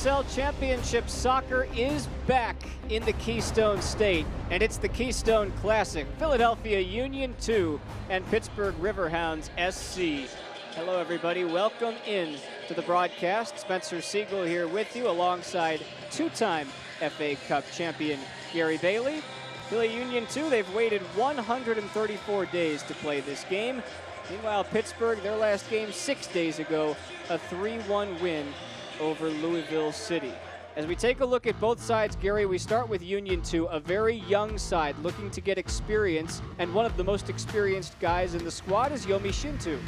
USL Championship Soccer is back in the Keystone State, and it's the Keystone Classic. Philadelphia Union 2 and Pittsburgh Riverhounds SC. Hello everybody, welcome in to the broadcast. Spencer Siegel here with you alongside two-time FA Cup champion Gary Bailey. Philly Union 2, they've waited 134 days to play this game. Meanwhile, Pittsburgh, their last game 6 days ago, a 3-1 win over Louisville City. As we take a look at both sides, Gary, we start with Union 2, a very young side looking to get experience, and one of the most experienced guys in the squad is Yomi Shinto.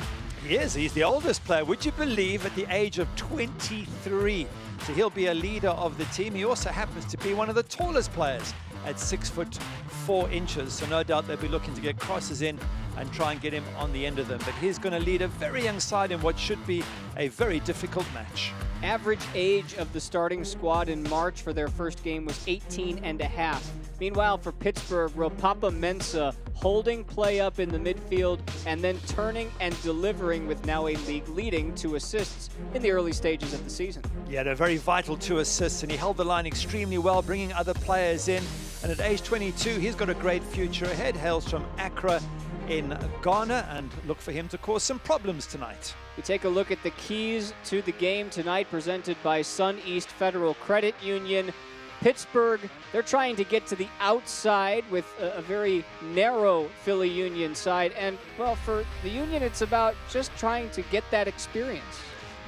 He is. He's the oldest player, would you believe, at the age of 23. So he'll be a leader of the team. He also happens to be one of the tallest players at 6'4". So no doubt they'll be looking to get crosses in and try and get him on the end of them. But he's going to lead a very young side in what should be a very difficult match. Average age of the starting squad in March for their first game was 18.5. Meanwhile, for Pittsburgh, Ropapa Mensah holding play up in the midfield and then turning and delivering with now a league-leading 2 assists in the early stages of the season. Yeah, they're very vital 2 assists, and he held the line extremely well, bringing other players in. And at age 22, he's got a great future ahead. Hails from Accra in Ghana, and look for him to cause some problems tonight. We take a look at the keys to the game tonight, presented by Sun East Federal Credit Union. Pittsburgh, they're trying to get to the outside with a very narrow Philly Union side. And, well, for the Union, it's about just trying to get that experience.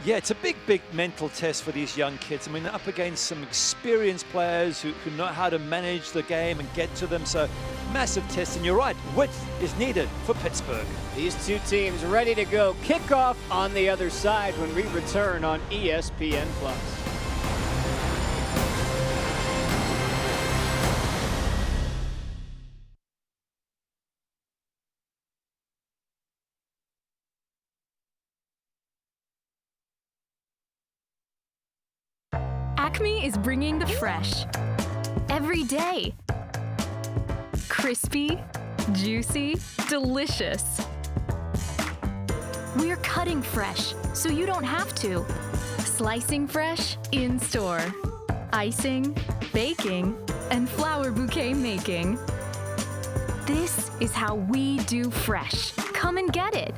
Yeah, it's a big mental test for these young kids. I mean, they're up against some experienced players who know how to manage the game and get to them. So, massive test. And you're right, width is needed for Pittsburgh. These two teams ready to go. Kickoff on the other side when we return on ESPN+. Acme is bringing the fresh every day. Crispy, juicy, delicious. We're cutting fresh, so you don't have to. Slicing fresh in store. Icing, baking, and flower bouquet making. This is how we do fresh. Come and get it.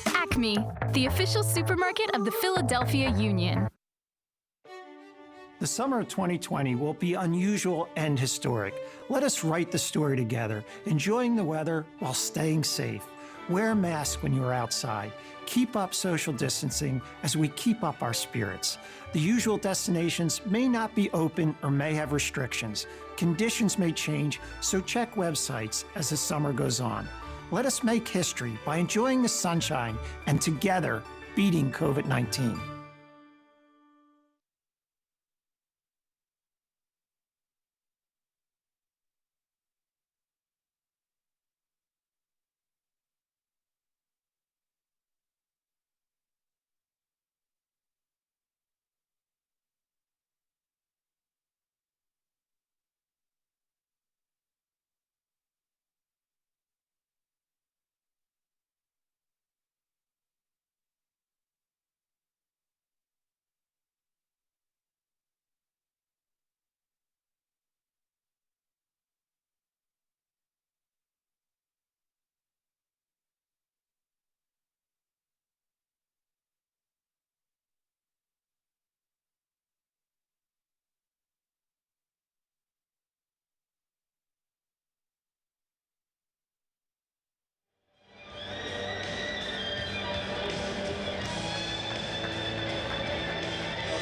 Acme, the official supermarket of the Philadelphia Union. The summer of 2020 will be unusual and historic. Let us write the story together, enjoying the weather while staying safe. Wear a mask when you're outside. Keep up social distancing as we keep up our spirits. The usual destinations may not be open or may have restrictions. Conditions may change, so check websites as the summer goes on. Let us make history by enjoying the sunshine and together beating COVID-19.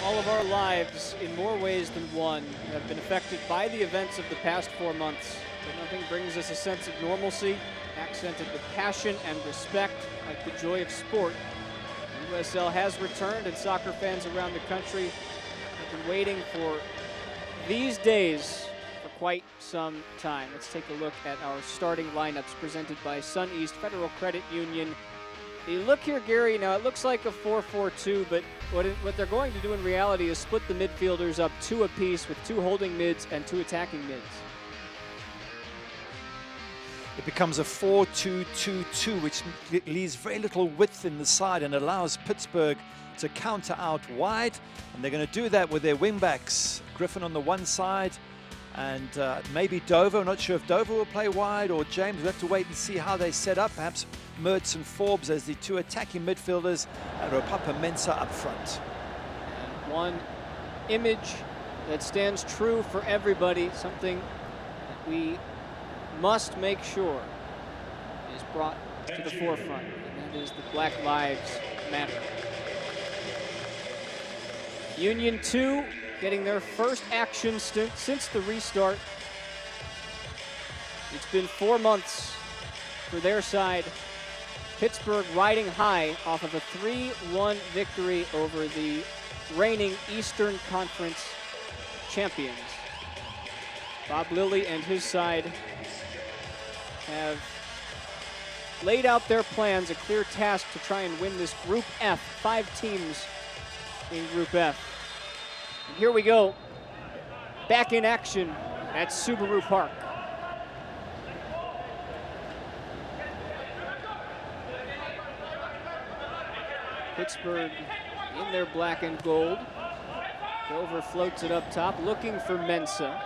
All of our lives, in more ways than one, have been affected by the events of the past 4 months. But nothing brings us a sense of normalcy, accented with passion and respect, like the joy of sport. The USL has returned, and soccer fans around the country have been waiting for these days for quite some time. Let's take a look at our starting lineups presented by Sun East Federal Credit Union. You look here, Gary, now it looks like a 4-4-2, but what they're going to do in reality is split the midfielders up 2 apiece with 2 holding mids and 2 attacking mids. it becomes a 4-2-2-2, which leaves very little width in the side and allows Pittsburgh to counter out wide. And they're going to do that with their wingbacks. Griffin on the one side, and maybe Dover. I'm not sure if Dover will play wide or James. We'll have to wait and see how they set up. Perhaps Mertz and Forbes as the two attacking midfielders, and Ropapa Mensah up front. And one image that stands true for everybody, something that we must make sure is brought to the forefront, and that is the Black Lives Matter. Union 2 getting their first action since the restart. It's been 4 months for their side. Pittsburgh riding high off of a 3-1 victory over the reigning Eastern Conference champions. Bob Lilly and his side have laid out their plans, a clear task to try and win this Group F, 5 teams in Group F. And here we go, back in action at Subaru Park. Pittsburgh in their black and gold. Dover floats it up top, looking for Mensah.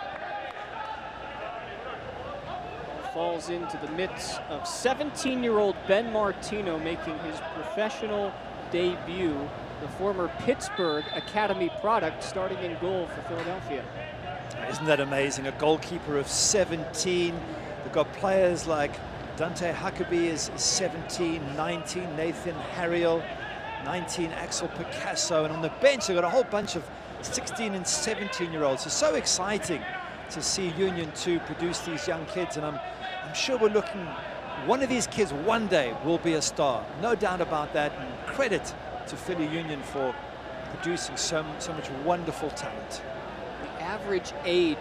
Falls into the midst of 17-year-old Ben Martino making his professional debut. The former Pittsburgh Academy product starting in goal for Philadelphia. Isn't that amazing? A goalkeeper of 17. They've got players like Dante Huckabee is 17, 19, Nathan Harriel, 19, Axel Picasso, and on the bench they've got a whole bunch of 16 and 17-year-olds. It's so exciting to see Union 2 produce these young kids, and I'm sure we're looking, one of these kids one day will be a star. No doubt about that, and credit to Philly Union for producing so much wonderful talent. The average age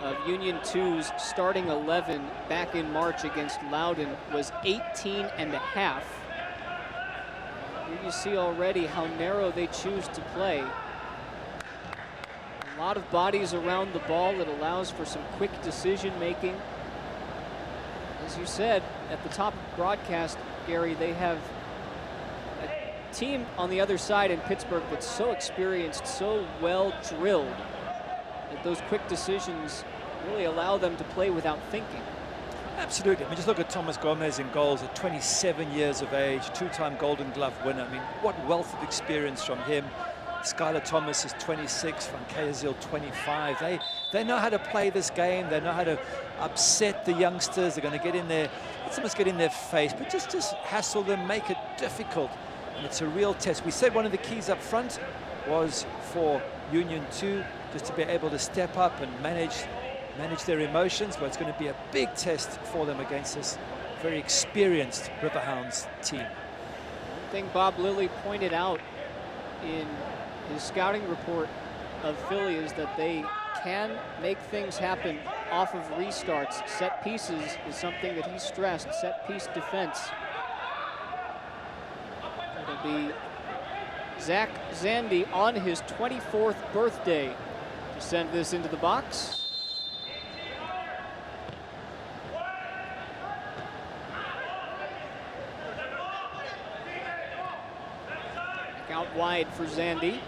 of Union 2's starting 11 back in March against Loudoun was 18 and a half. Here you see already how narrow they choose to play. A lot of bodies around the ball that allows for some quick decision making. As you said at the top of the broadcast, Gary, they have a team on the other side in Pittsburgh that's so experienced, so well drilled, that those quick decisions really allow them to play without thinking. Absolutely. I mean, just look at Thomas Gomez in goals at 27 years of age, 2-time Golden Glove winner. I mean, what wealth of experience from him. Skylar Thomas is 26, Van Keizil 25. They know how to play this game. They know how to upset the youngsters. They're going to get in there, let's almost get in their face, but just hassle them, make it difficult. And it's a real test. We said one of the keys up front was for Union 2 just to be able to step up and manage their emotions, but it's going to be a big test for them against this very experienced Riverhounds team. One thing Bob Lilly pointed out in his scouting report of Philly is that they can make things happen off of restarts. Set pieces is something that he stressed, set piece defense. It'll be Zach Zandy on his 24th birthday to send this into the box. Out wide for Zandy.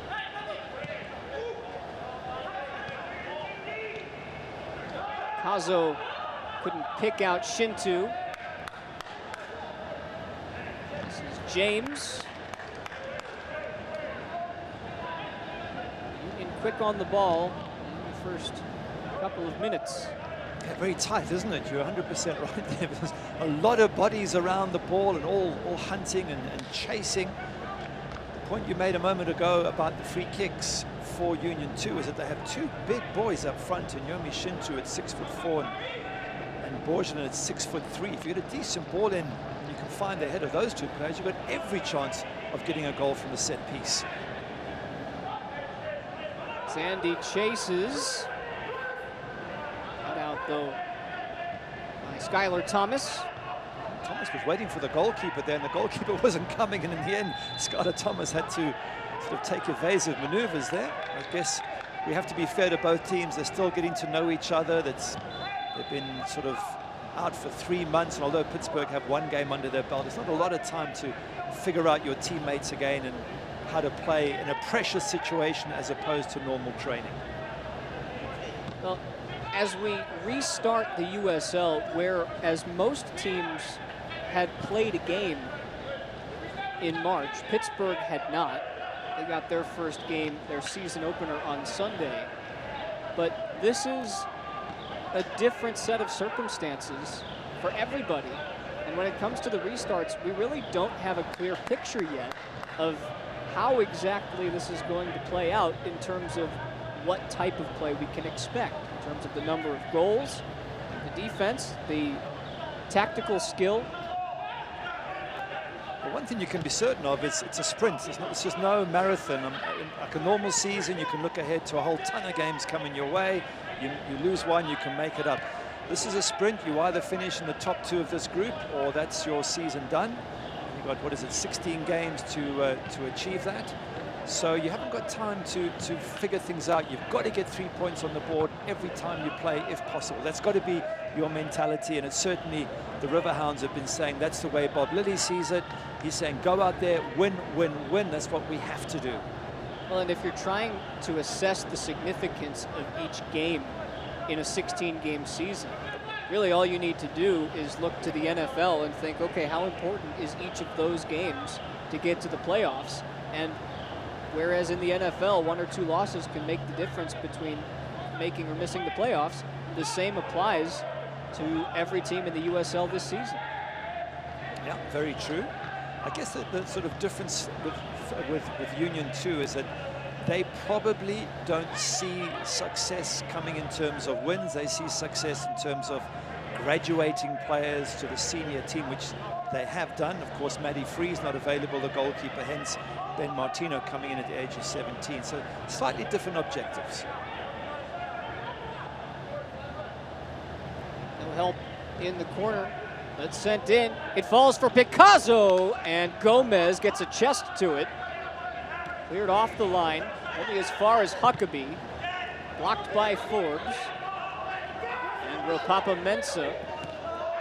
Kazo couldn't pick out Shintu. This is James. Union quick on the ball in the first couple of minutes. Yeah, very tight, isn't it? You're 100% right there. There's a lot of bodies around the ball and all hunting and chasing. Point you made a moment ago about the free kicks for Union 2 is that they have two big boys up front, and Yomi Shintu at 6'4" and Borjanen at 6'3". If you get a decent ball in and you can find the head of those two players, you've got every chance of getting a goal from the set piece. Zandy chases. Cut out though by Skylar Thomas. Thomas was waiting for the goalkeeper there, and the goalkeeper wasn't coming, and in the end, Skylar Thomas had to sort of take evasive maneuvers there. I guess we have to be fair to both teams. They're still getting to know each other. They've been sort of out for 3 months, and although Pittsburgh have 1 game under their belt, it's not a lot of time to figure out your teammates again and how to play in a pressure situation as opposed to normal training. Well, as we restart the USL, whereas most teams had played a game in March, Pittsburgh had not. They got their first game, their season opener, on Sunday. But this is a different set of circumstances for everybody. And when it comes to the restarts, we really don't have a clear picture yet of how exactly this is going to play out in terms of what type of play we can expect, in terms of the number of goals, the defense, the tactical skill. Well, one thing you can be certain of is it's a sprint. It's just no marathon. Like a normal season, you can look ahead to a whole ton of games coming your way. You lose one, you can make it up. This is a sprint. You either finish in the top 2 of this group, or that's your season done. You've got, what is it, 16 games to achieve that. So you haven't got time to figure things out. You've got to get 3 points on the board every time you play, if possible. That's got to be your mentality, and it's certainly the Riverhounds have been saying that's the way Bob Lilly sees it. He's saying go out there, win, win, win. That's what we have to do. Well, and if you're trying to assess the significance of each game in a 16-game season, really all you need to do is look to the NFL and think, okay, how important is each of those games to get to the playoffs? And whereas in the NFL, 1 or 2 losses can make the difference between making or missing the playoffs, the same applies to every team in the USL this season. Yeah, very true. I guess the sort of difference with Union 2 is that they probably don't see success coming in terms of wins. They see success in terms of graduating players to the senior team, which they have done. Of course, Matty Free's not available, the goalkeeper, hence Ben Martino coming in at the age of 17. So slightly different objectives. No help in the corner. That's sent in. It falls for Picasso, and Gomez gets a chest to it. Cleared off the line, only as far as Huckabee. Blocked by Forbes. And Ropapa Mensah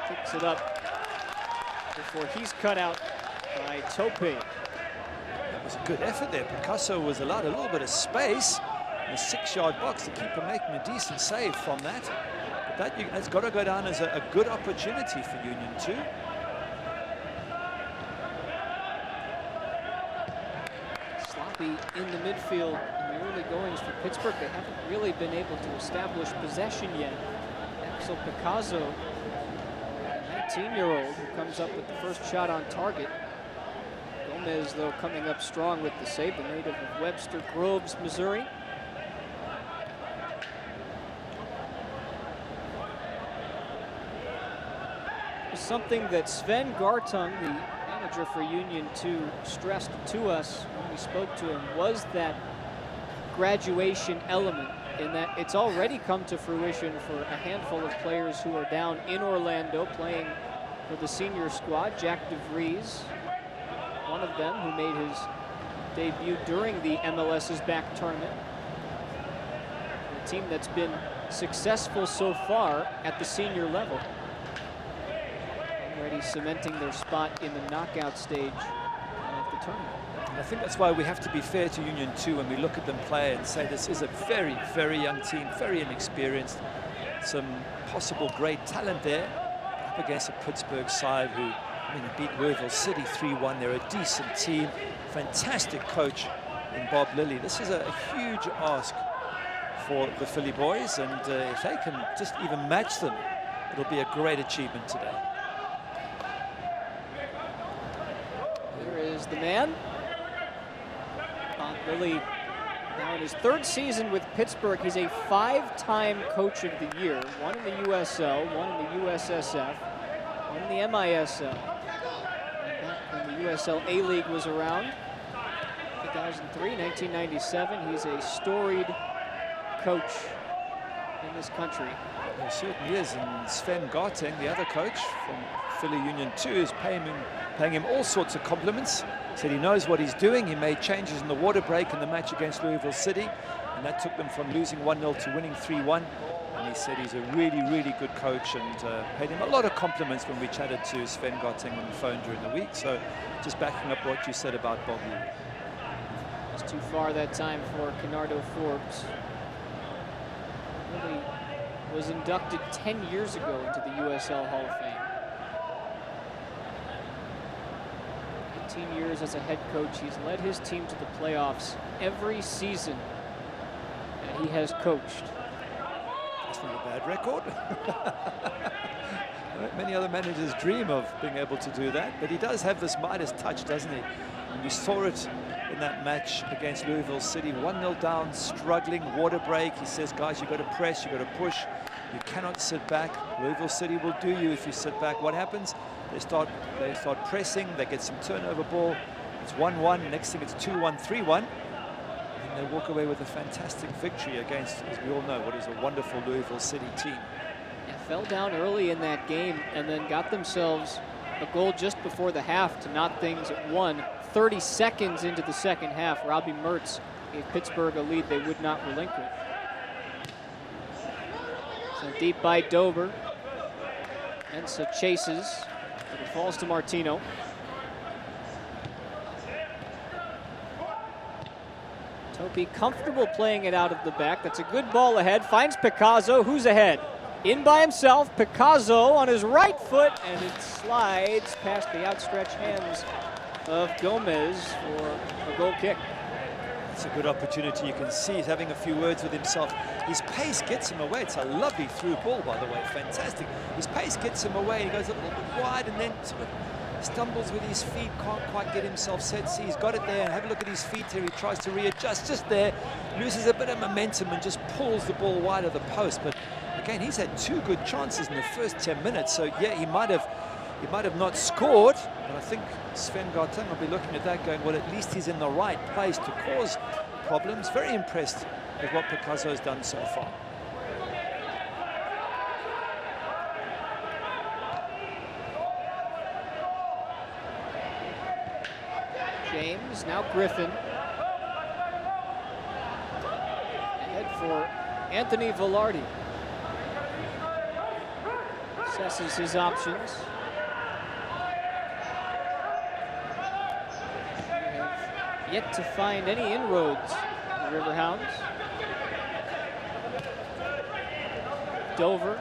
picks it up before he's cut out by Tope. That was a good effort there. Picasso was allowed a little bit of space in the 6-yard box. The keeper making a decent save from that. But that's got to go down as a good opportunity for Union 2. Sloppy in the midfield in the early goings for Pittsburgh. They haven't really been able to establish possession yet. Axel Picasso, 19-year-old, who comes up with the first shot on target. Gomez, though, coming up strong with the save, the native of Webster Groves, Missouri. Something that Sven Gartung, the manager for Union 2, stressed to us when we spoke to him was that graduation element, in that it's already come to fruition for a handful of players who are down in Orlando playing for the senior squad. Jack DeVries, one of them, who made his debut during the MLS's back tournament. A team that's been successful so far at the senior level. Already cementing their spot in the knockout stage of the tournament. And I think that's why we have to be fair to Union 2 when we look at them play and say this is a very, very young team, very inexperienced. Some possible great talent there, up against a Pittsburgh side who, I mean, beat Riverhounds City 3-1. They're a decent team, fantastic coach in Bob Lilly. This is a huge ask for the Philly boys, and if they can just even match them, it'll be a great achievement today. The man, Bob Lilly, now in his 3rd season with Pittsburgh. He's a 5-time Coach of the Year, 1 in the USL, 1 in the USSF, 1 in the MISL. When the USL A-League was around, 2003, 1997, he's a storied coach in this country. He certainly is, and Sven Gartung, the other coach from Philly Union 2, is paying him all sorts of compliments. Said he knows what he's doing. He made changes in the water break in the match against Louisville City, and that took them from losing 1-0 to winning 3-1. And he said he's a really, really good coach, and paid him a lot of compliments when we chatted to Sven Gotting on the phone during the week. So just backing up what you said about Bobby. It's too far that time for Kenardo Forbes. Really was inducted 10 years ago into the USL Hall of Fame. 18 years as a head coach. He's led his team to the playoffs every season that he has coached. That's not a bad record. Many other managers dream of being able to do that, but he does have this Midas touch, doesn't he? And we saw it in that match against Louisville City. 1-0 down, struggling, water break. He says, guys, you've got to press, you've got to push. You cannot sit back. Louisville City will do you if you sit back. What happens? They start pressing, they get some turnover ball. It's 1-1, next thing it's 2-1, 3-1. And they walk away with a fantastic victory against, as we all know, what is a wonderful Louisville City team. Yeah, fell down early in that game and then got themselves a goal just before the half to knot things at 1. 30 seconds into the second half, Robbie Mertz gave Pittsburgh a lead they would not relinquish. So deep by Dover. Ensa chases, but it falls to Martino. Topi comfortable playing it out of the back. That's a good ball ahead. Finds Picasso. Who's ahead? In by himself. Picasso on his right foot, and it slides past the outstretched hands of Gomez for a goal kick. It's a good opportunity. You can see he's having a few words with himself. His pace gets him away. It's a lovely through ball, by the way. Fantastic. His pace gets him away. He goes a little bit wide and then sort of stumbles with his feet, can't quite get himself set. See, he's got it there. Have a look at his feet here. He tries to readjust just there, loses a bit of momentum and just pulls the ball wide of the post. But again, he's had 2 good chances in the first 10 minutes. So yeah, he might have not scored, but I think Sven Gotting will be looking at that going, well, at least he's in the right place to cause problems. Very impressed with what Picasso has done so far. James, now Griffin. Ahead for Anthony Velarde. Assesses his options. We have yet to find any inroads, the Riverhounds. Dover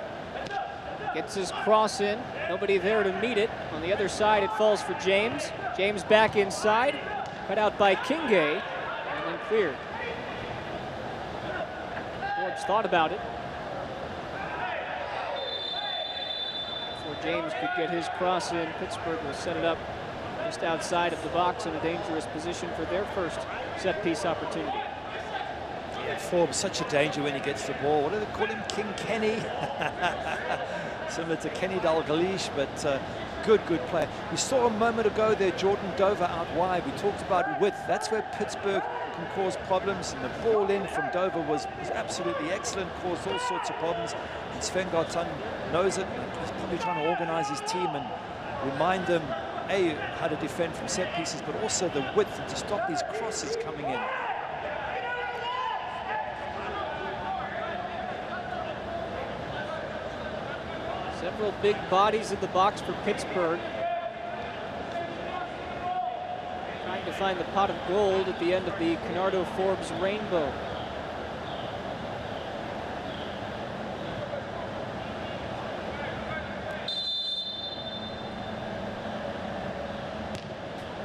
gets his cross in. Nobody there to meet it. On the other side, it falls for James. James back inside. Cut out by Kinge, and then cleared. Forbes thought about it. Before James could get his cross in, Pittsburgh will set it up just outside of the box in a dangerous position for their first set-piece opportunity. Yeah, Forbes, such a danger when he gets the ball. What do they call him? King Kenny? Similar to Kenny Dalglish, but good play. We saw a moment ago there Jordan Dover out wide. We talked about width. That's where Pittsburgh can cause problems, and the ball in from Dover was absolutely excellent, caused all sorts of problems. And Sven Gotting knows it. He's probably trying to organize his team and remind them, A, how to defend from set pieces, but also the width and to stop these crosses coming in. Several big bodies in the box for Pittsburgh. Trying to find the pot of gold at the end of the Kenardo Forbes rainbow.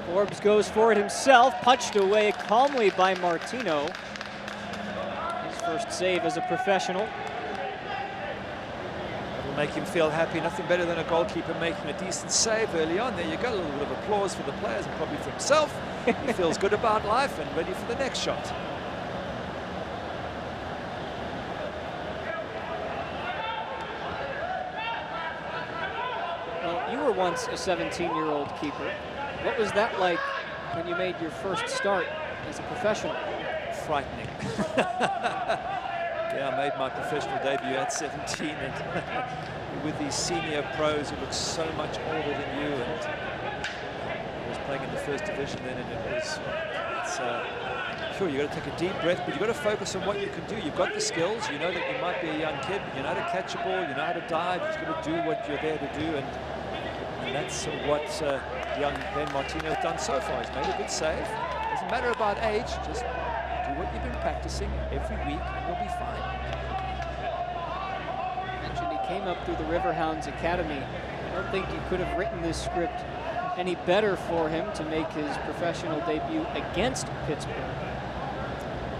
Forbes goes for it himself, punched away calmly by Martino. His first save as a professional. Make him feel happy. Nothing better than a goalkeeper making a decent save early on. There you go, a little bit of applause for the players and probably for himself. He feels good about life and ready for the next shot. Well, you were once a 17-year-old keeper. What was that like when you made your first start as a professional? Frightening. Yeah, I made my professional debut at 17, and with these senior pros who look so much older than you, and I was playing in the first division then, and it's It's sure, you've got to take a deep breath, but you've got to focus on what you can do. You've got the skills. You know that you might be a young kid, but you know how to catch a ball, you know how to dive. You've got to do what you're there to do, and that's what young Ben Martino has done so far. He's made a good save. Doesn't matter about age, just do what you've been practicing every week and you'll be fine. Mentioned he came up through the Riverhounds Academy. I don't think you could have written this script any better for him to make his professional debut against Pittsburgh.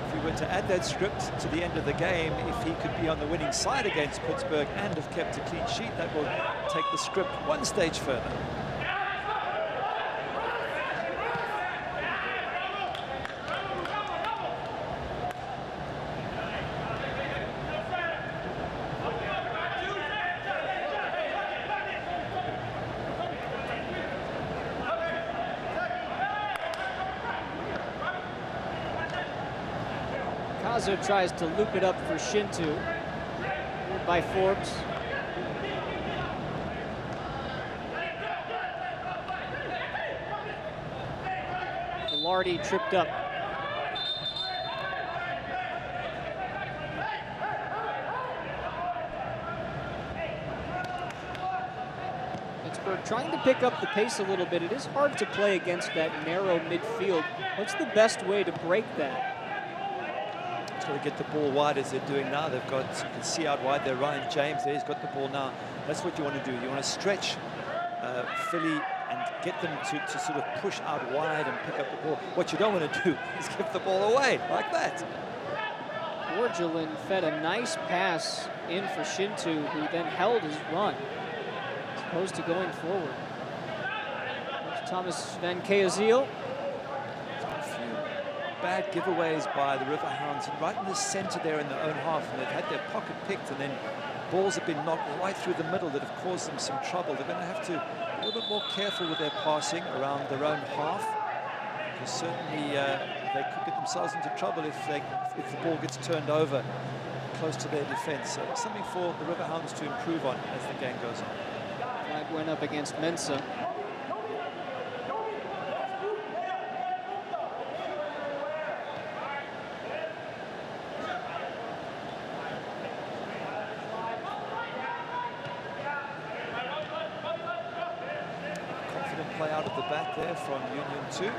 If you were to add that script to the end of the game, if he could be on the winning side against Pittsburgh and have kept a clean sheet, that will take the script one stage further. Kazo tries to loop it up for Shintu by Forbes. Velarde tripped up. Pittsburgh trying to pick up the pace a little bit. It is hard to play against that narrow midfield. What's the best way to break that? To get the ball wide as they're doing now. They've got, you can see out wide there, Ryan James there, he's got the ball now. That's what you want to do. You want to stretch Philly and get them to sort of push out wide and pick up the ball. What you don't want to do is give the ball away like that. Borgelin fed a nice pass in for Shintu, who then held his run as opposed to going forward. There's Thomas Van Keaziel. Bad giveaways by the Riverhounds, and right in the center there in their own half, and they've had their pocket picked, and then balls have been knocked right through the middle that have caused them some trouble. They're going to have to be a little bit more careful with their passing around their own half, because certainly they could get themselves into trouble if the ball gets turned over close to their defense. So something for the Riverhounds to improve on as the game goes on. Flag went up against Mensa. Play out of the back there from Union 2.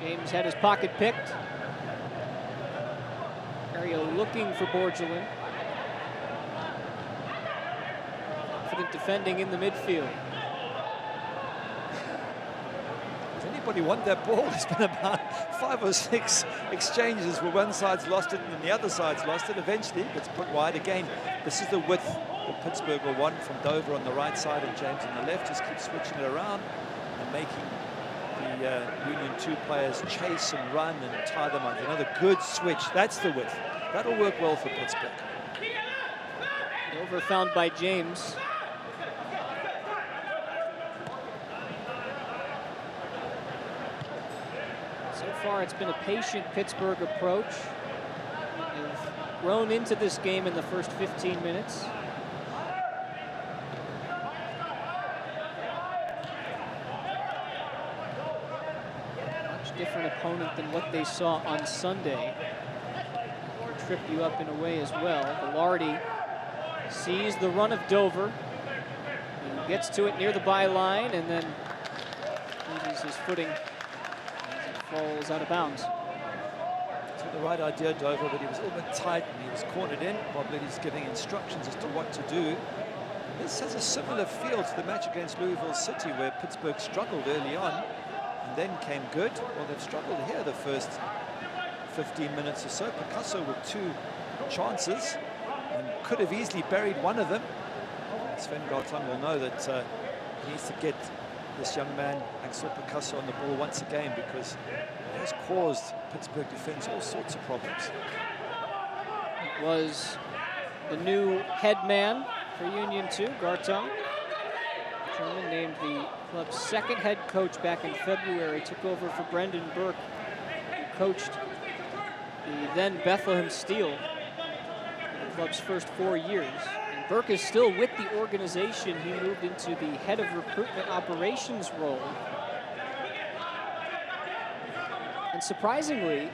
James had his pocket picked. Area looking for Borgelin. Confident defending in the midfield. Does anybody want that ball? There's been about 5 or 6 exchanges where one side's lost it and then the other side's lost it. Eventually it gets put wide again. This is the width that Pittsburgh will want from Dover on the right side and James on the left. Just keep switching it around and making the Union 2 players chase and run and tie them on. Another good switch. That's the width. That'll work well for Pittsburgh. Dover found by James. So far, it's been a patient Pittsburgh approach. They've grown into this game in the first 15 minutes. Much different opponent than what they saw on Sunday. Can trip you up in a way as well. Velarde sees the run of Dover. He gets to it near the byline and then loses his footing. Falls out of bounds. Took the right idea, Dover, but he was a little bit tight and he was cornered in. Boblitty's giving instructions as to what to do. This has a similar feel to the match against Louisville City, where Pittsburgh struggled early on and then came good. Well, they've struggled here the first 15 minutes or so. Picasso with 2 chances and could have easily buried one of them. Sven Gartlang will know that he needs to get this young man, Axel Picasso, on the ball once again, because it has caused Pittsburgh defense all sorts of problems. It was the new head man for Union 2, Gartlang. German named the club's 2nd head coach back in February, took over for Brendan Burke, who coached the then Bethlehem Steel in the club's first 4 years. In Burke is still with the organization. He moved into the head of recruitment operations role. And surprisingly,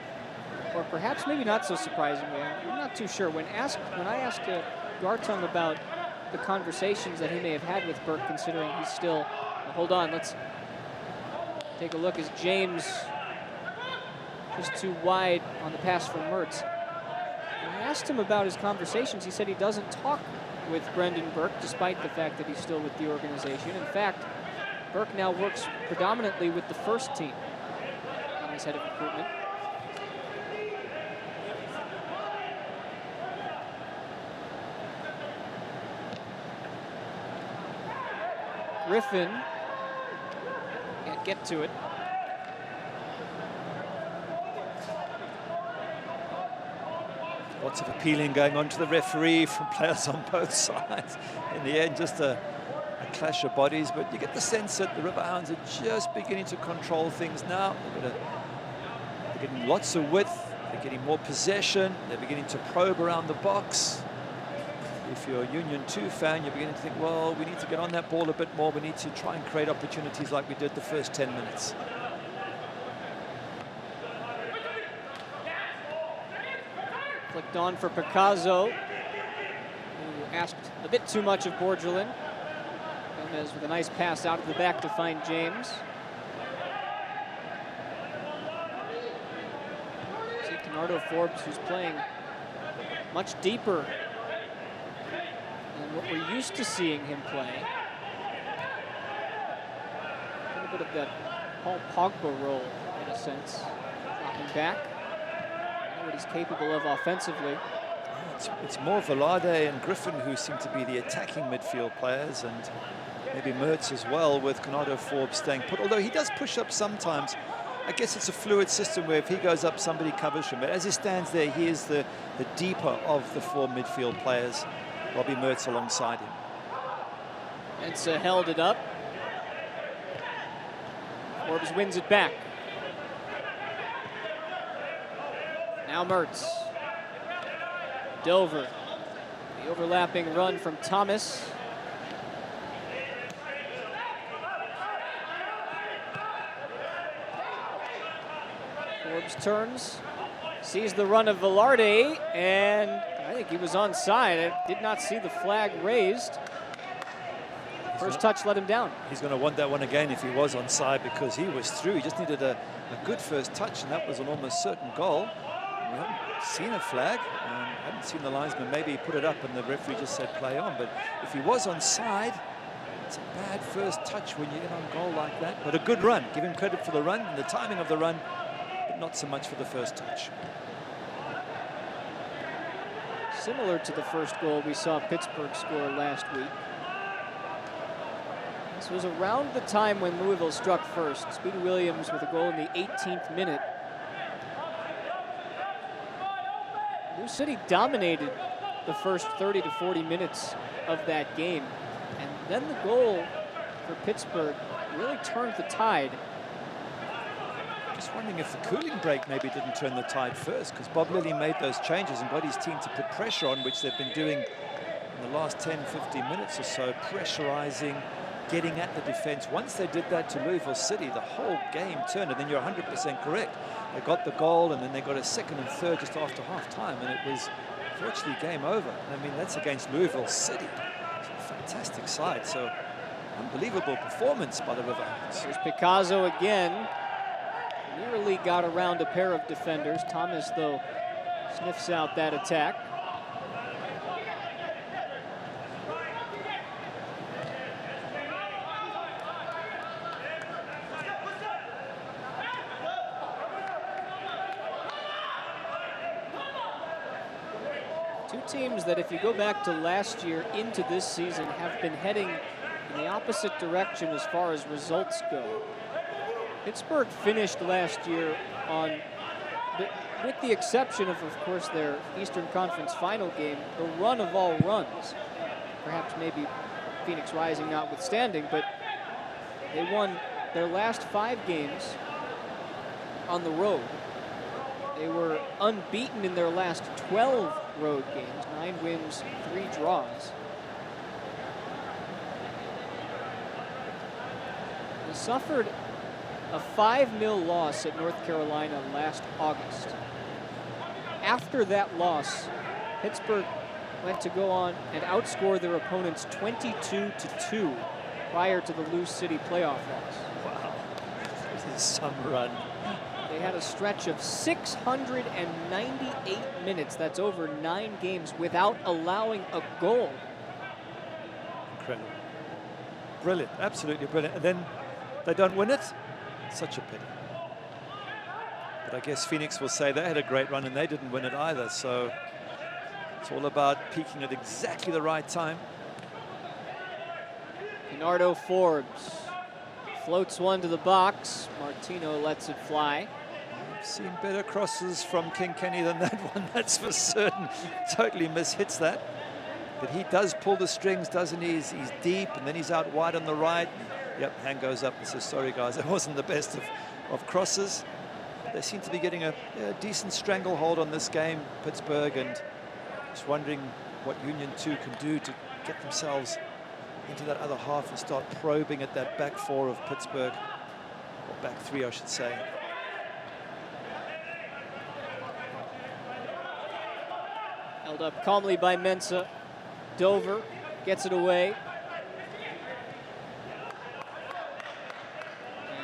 or perhaps maybe not so surprisingly, I'm not too sure. When I asked Gartung about the conversations that he may have had with Burke, considering he's still, well, hold on, let's take a look as James just too wide on the pass from Mertz. When I asked him about his conversations, he said he doesn't talk with Brendan Burke, despite the fact that he's still with the organization. In fact, Burke now works predominantly with the first team on his head of recruitment. Griffin can't get to it. Lots of appealing going on to the referee from players on both sides. In the end, just a clash of bodies, but you get the sense that the Riverhounds are just beginning to control things now. They're getting lots of width, they're getting more possession, they're beginning to probe around the box. If you're a Union 2 fan, you're beginning to think, well, we need to get on that ball a bit more. We need to try and create opportunities like we did the first 10 minutes. Flicked on for Picasso, who asked a bit too much of Borgelin. Gomez with a nice pass out of the back to find James. See Canardo Forbes, who's playing much deeper than what we're used to seeing him play. A little bit of that Paul Pogba role, in a sense. Dropping back. What he's capable of offensively. It's more Velarde and Griffin who seem to be the attacking midfield players, and maybe Mertz as well, with Canardo Forbes staying put. Although he does push up sometimes. I guess it's a fluid system where if he goes up, somebody covers him. But as he stands there, he is the deeper of the four midfield players. Robbie Mertz alongside him. Mensa held it up. Forbes wins it back. Now Mertz. Dover. The overlapping run from Thomas. Forbes turns, sees the run of Velarde, and I think he was onside. I did not see the flag raised. First touch let him down. He's going to want that one again if he was onside, because he was through. He just needed a good first touch, and that was an almost certain goal. We haven't seen a flag, haven't seen the linesman. Maybe he put it up and the referee just said play on. But if he was onside, it's a bad first touch when you get on goal like that. But a good run. Give him credit for the run and the timing of the run, but not so much for the first touch. Similar to the first goal we saw Pittsburgh score last week. This was around the time when Louisville struck first. Speedy Williams with a goal in the 18th minute. New City dominated the first 30 to 40 minutes of that game. And then the goal for Pittsburgh really turned the tide. Just wondering if the cooling break maybe didn't turn the tide first, because Bob Lilly made those changes and got his team to put pressure on, which they've been doing in the last 10, 15 minutes or so, pressurizing, getting at the defense. Once they did that to Louisville City, the whole game turned, and then you're 100% correct. They got the goal, and then they got a second and third just after half-time, and it was virtually game over. I mean, that's against Louisville City. It's a fantastic side, so unbelievable performance by the Riverhounds. Here's Picasso again. Nearly got around a pair of defenders. Thomas, though, sniffs out that attack. Two teams that, if you go back to last year into this season, have been heading in the opposite direction as far as results go. Pittsburgh finished last year on, with the exception of course, their Eastern Conference final game, the run of all runs. Perhaps maybe Phoenix Rising notwithstanding, but they won their last 5 games on the road. They were unbeaten in their last 12 road games, 9 wins, 3 draws. They suffered a 5-0 loss at North Carolina last August. After that loss, Pittsburgh went to go on and outscore their opponents 22-2 prior to the Lou City playoff loss. Wow, this is some run. They had a stretch of 698 minutes, that's over 9 games, without allowing a goal. Incredible. Brilliant, absolutely brilliant. And then they don't win it. Such a pity. But I guess Phoenix will say they had a great run and they didn't win it either. So it's all about peaking at exactly the right time. Leonardo Forbes floats one to the box. Martino lets it fly. I've seen better crosses from King Kenny than that one, that's for certain. Totally mishits that. But he does pull the strings, doesn't he? He's deep, and then he's out wide on the right. Yep, hand goes up and says, sorry guys, that wasn't the best of crosses. They seem to be getting a decent stranglehold on this game, Pittsburgh, and just wondering what Union 2 can do to get themselves into that other half and start probing at that back four of Pittsburgh, or back three, I should say. Held up calmly by Mensah. Dover gets it away.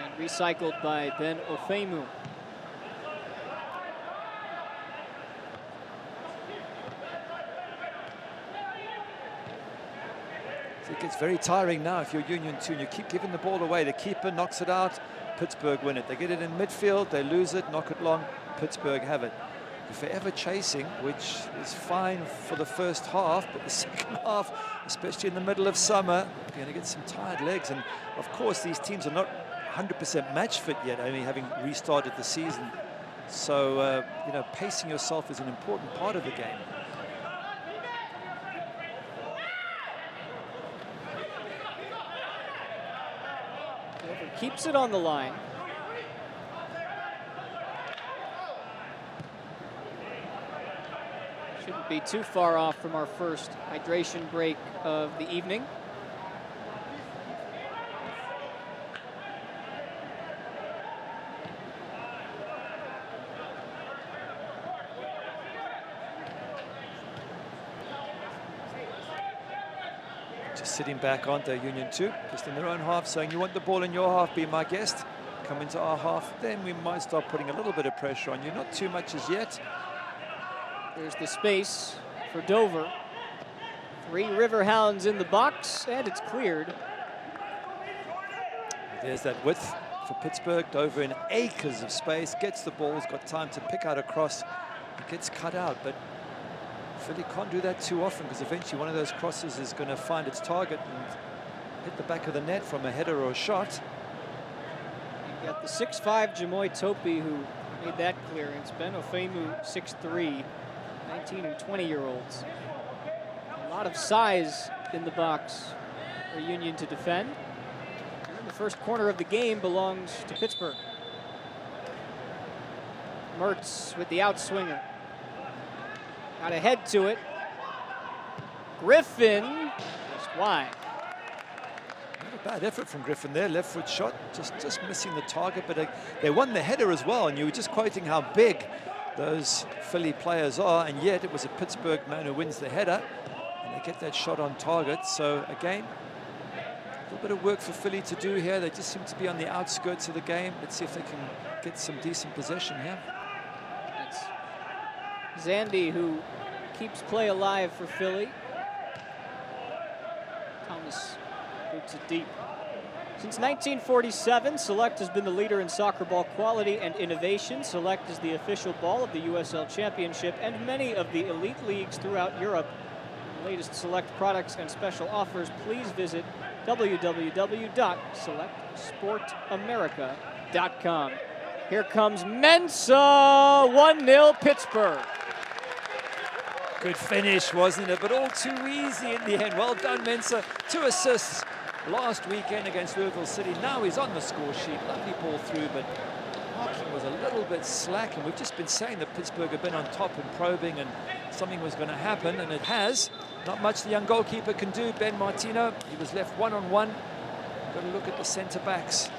And recycled by Ben Ofemu. It gets very tiring now if you're Union 2 and you keep giving the ball away. The keeper knocks it out, Pittsburgh win it. They get it in midfield, they lose it, knock it long, Pittsburgh have it. If they're ever chasing, which is fine for the first half, but the second half, especially in the middle of summer, you're going to get some tired legs. And of course, these teams are not 100% match fit yet, only having restarted the season. So, you know, pacing yourself is an important part of the game. Dover keeps it on the line. Shouldn't be too far off from our first hydration break of the evening. Just sitting back, aren't they, Union 2? Just in their own half, saying, you want the ball in your half, be my guest. Come into our half, then we might start putting a little bit of pressure on you. Not too much as yet. There's the space for Dover. 3 Riverhounds in the box, and it's cleared. There's that width for Pittsburgh. Dover in acres of space, gets the ball, has got time to pick out a cross. It gets cut out, but Philly can't do that too often because eventually one of those crosses is going to find its target and hit the back of the net from a header or a shot. You got the 6'5" Jamoy Topi who made that clearance. Ben Ofemu, 6'3", 19 and 20-year-olds. A lot of size in the box for Union to defend. And the first corner of the game belongs to Pittsburgh. Mertz with the outswinger. Got ahead to it. Griffin just wide. Not a bad effort from Griffin there. Left foot shot, just missing the target, but they won the header as well. And you were just quoting how big those Philly players are, and yet it was a Pittsburgh man who wins the header, and they get that shot on target. So again, a little bit of work for Philly to do here. They just seem to be on the outskirts of the game. Let's see if they can get some decent possession here. Zandy, who keeps play alive for Philly. Thomas boots it deep. Since 1947, Select has been the leader in soccer ball quality and innovation. Select is the official ball of the USL Championship and many of the elite leagues throughout Europe. For the latest Select products and special offers, please visit www.selectsportamerica.com. Here comes Mensah, 1-0 Pittsburgh. Good finish, wasn't it? But all too easy in the end. Well done, Mensah. 2 assists last weekend against Louisville City. Now he's on the score sheet. Lovely ball through, but marking was a little bit slack. And we've just been saying that Pittsburgh have been on top and probing and something was going to happen, and it has. Not much the young goalkeeper can do, Ben Martino. He was left one-on-one. got to look at the centre-backs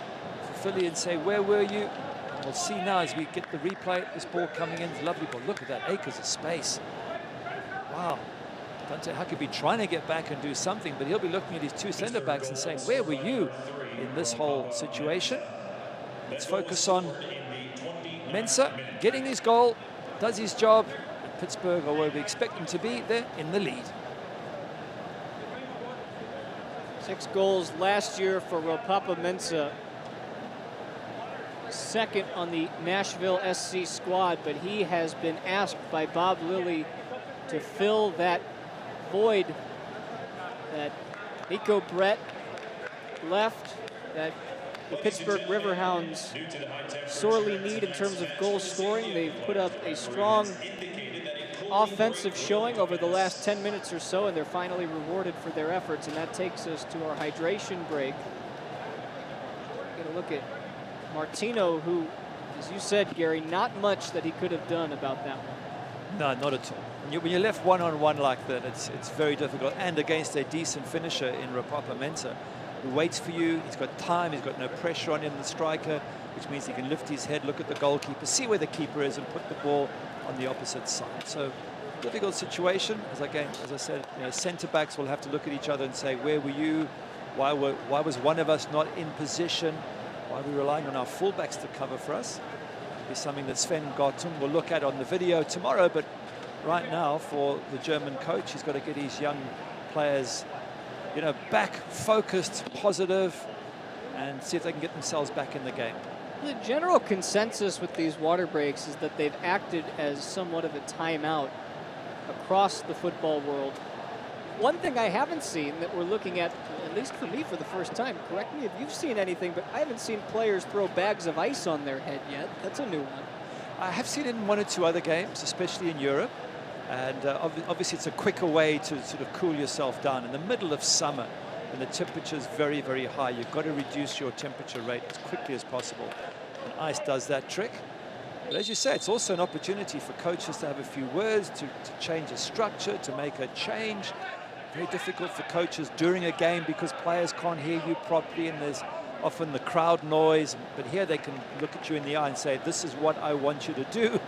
for Philly and say, where were you? We'll see now as we get the replay. This ball coming in, lovely ball. Look at that, acres of space. Wow. Dante Huckabee trying to get back and do something, but he'll be looking at his two centre-backs and saying, where were you in this whole situation? Let's focus on Mensah getting his goal, does his job. Pittsburgh are where we expect them to be. They're in the lead. 6 goals last year for Ropapa Mensah. Second on the Nashville SC squad, but he has been asked by Bob Lilly to fill that void that Nico Brett left, that the Pittsburgh Riverhounds sorely need in terms of goal scoring. They've put up a strong offensive showing over the last 10 minutes or so, and they're finally rewarded for their efforts, and that takes us to our hydration break. We're gonna look at Martino, who, as you said, Gary, not much that he could have done about that one. No, not at all. When you're left one-on-one like that, it's very difficult, and against a decent finisher in Ropapa Mensah, who waits for you. He's got time, he's got no pressure on him, the striker, which means he can lift his head, look at the goalkeeper, see where the keeper is, and put the ball on the opposite side. So, difficult situation. As I said, centre-backs will have to look at each other and say, where were you? Why was one of us not in position? Why are we relying on our fullbacks to cover for us? It'll be something that Sven Gartung will look at on the video tomorrow, but right now, for the German coach, he's got to get his young players, back focused, positive, and see if they can get themselves back in the game. The general consensus with these water breaks is that they've acted as somewhat of a timeout across the football world. One thing I haven't seen that we're looking at least for me for the first time, correct me if you've seen anything, but I haven't seen players throw bags of ice on their head yet. That's a new one. I have seen it in 1 or 2 other games, especially in Europe. And obviously it's a quicker way to sort of cool yourself down in the middle of summer when the temperature is very, very high. You've got to reduce your temperature rate as quickly as possible. And ice does that trick. But as you say, it's also an opportunity for coaches to have a few words, to change a structure, to make a change. Very difficult for coaches during a game because players can't hear you properly and there's often the crowd noise. But here they can look at you in the eye and say, this is what I want you to do.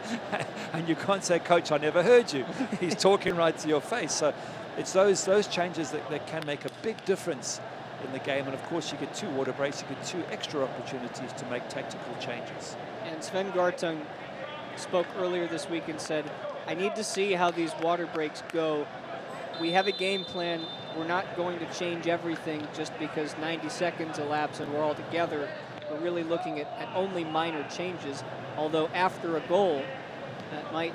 And you can't say, Coach, I never heard you. He's talking right to your face. So it's those changes that can make a big difference in the game. And of course, you get 2 water breaks, you get 2 extra opportunities to make tactical changes. And Sven Gartung spoke earlier this week and said, I need to see how these water breaks go. We have a game plan. We're not going to change everything just because 90 seconds elapse and we're all together. We're really looking at only minor changes, although after a goal, that might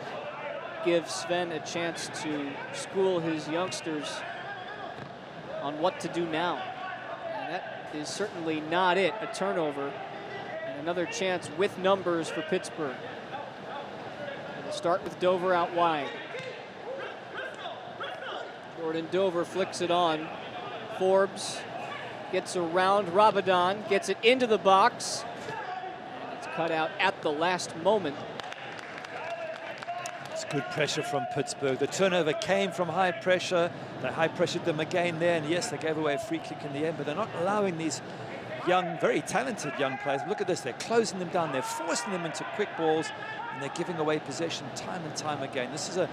give Sven a chance to school his youngsters on what to do now. And that is certainly not it, a turnover. And another chance with numbers for Pittsburgh. And we'll start with Dover out wide. Jordan Dover flicks it on. Forbes gets around Rabadon, gets it into the box. And it's cut out at the last moment. It's good pressure from Pittsburgh. The turnover came from high pressure. They high pressured them again there. And yes, they gave away a free kick in the end, but they're not allowing these young, very talented young players. Look at this, they're closing them down. They're forcing them into quick balls and they're giving away possession time and time again. This is a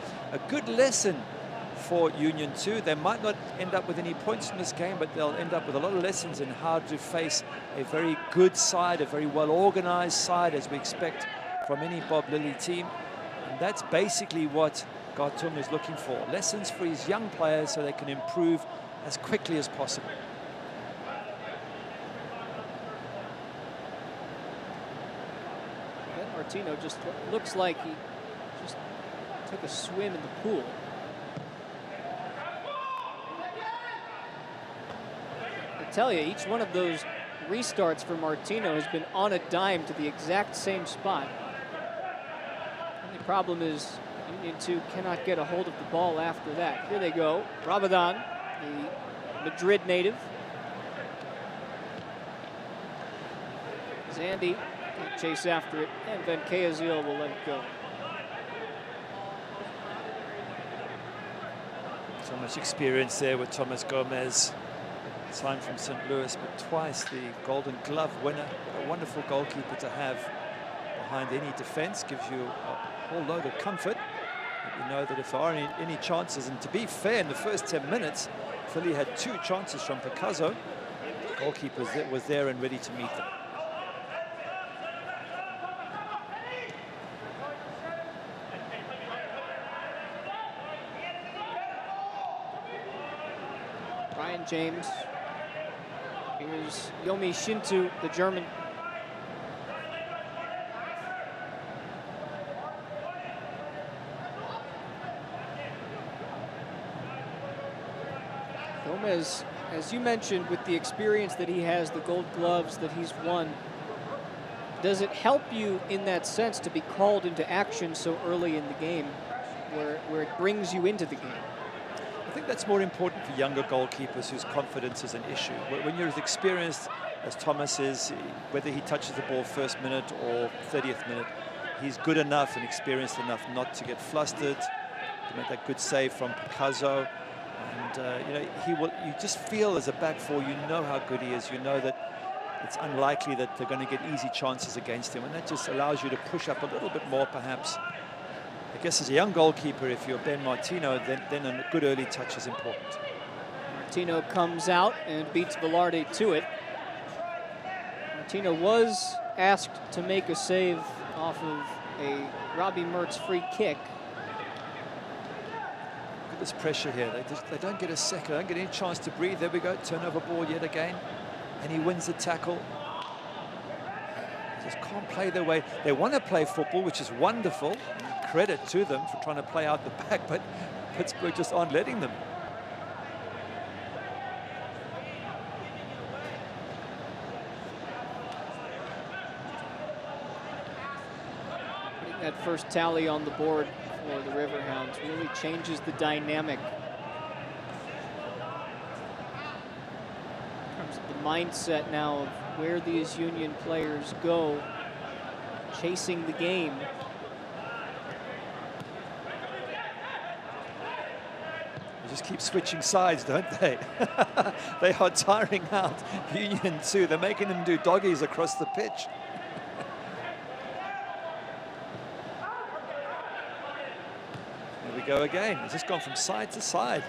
good lesson for Union 2. They might not end up with any points in this game, but they'll end up with a lot of lessons in how to face a very good side, a very well-organized side, as we expect from any Bob Lilly team. And that's basically what Gartung is looking for. Lessons for his young players so they can improve as quickly as possible. Ben Martino just looks like he just took a swim in the pool. I tell you, each one of those restarts for Martino has been on a dime to the exact same spot. The only problem is Union 2 cannot get a hold of the ball after that. Here they go. Rabadon, the Madrid native. Zandy can't chase after it, and Van Keazil will let it go. So much experience there with Thomas Gomez. Signed from St. Louis, but twice the Golden Glove winner. A wonderful goalkeeper to have behind any defense. Gives you a whole load of comfort. But you know that if there are any chances, and to be fair, in the first 10 minutes, Philly had 2 chances from Picasso. The goalkeeper was there and ready to meet them. Ryan James. Here's Yomi Shintu, the German. Gomez, as you mentioned, with the experience that he has, the gold gloves that he's won, does it help you in that sense to be called into action so early in the game, where it brings you into the game? I think that's more important for younger goalkeepers whose confidence is an issue. When you're as experienced as Thomas is, whether he touches the ball first minute or 30th minute, he's good enough and experienced enough not to get flustered, to make that good save from Picasso. And you know, you just feel as a back four, you know how good he is. You know that it's unlikely that they're going to get easy chances against him, and that just allows you to push up a little bit more, perhaps. I guess as a young goalkeeper, if you're Ben Martino, then a good early touch is important. Martino comes out and beats Velarde to it. Martino was asked to make a save off of a Robbie Mertz free kick. Look at this pressure here. They don't get a second, they don't get any chance to breathe. There we go, turnover ball yet again. And he wins the tackle. Just can't play their way. They want to play football, which is wonderful. Credit to them for trying to play out the back, but Pittsburgh just aren't letting them. Putting that first tally on the board for the Riverhounds really changes the dynamic in terms of the mindset now of where these Union players go chasing the game. Just keep switching sides, don't they? They are tiring out Union too. They're making them do doggies across the pitch. There we go again. It's just gone from side to side.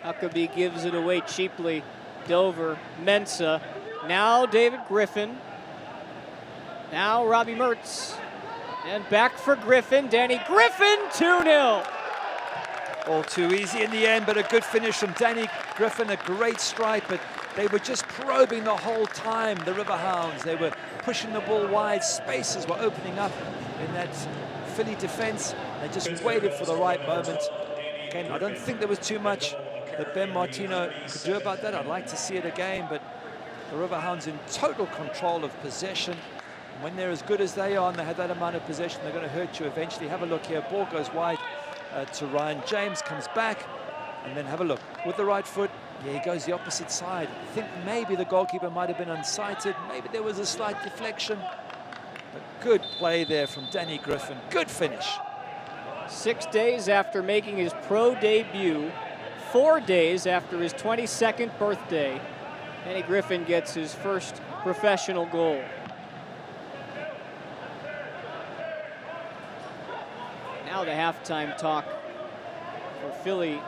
Huckabee gives it away cheaply. Dover, Mensah, now David Griffin. Now Robbie Mertz, and back for Griffin. Danny Griffin, 2-0. All too easy in the end, but a good finish from Danny Griffin, a great strike, but they were just probing the whole time, the Riverhounds. They were pushing the ball wide, spaces were opening up in that Philly defense. They just waited for the right moment. Again, I don't think there was too much that Ben Martino could do about that. I'd like to see it again, but the Riverhounds in total control of possession. When they're as good as they are and they have that amount of possession, they're going to hurt you eventually. Have a look here. Ball goes wide to Ryan James, comes back, and then have a look. With the right foot, yeah, he goes the opposite side. I think maybe the goalkeeper might have been unsighted. Maybe there was a slight deflection. But good play there from Danny Griffin. Good finish. 6 days after making his pro debut, 4 days after his 22nd birthday, Danny Griffin gets his first professional goal. Now the halftime talk for Philly.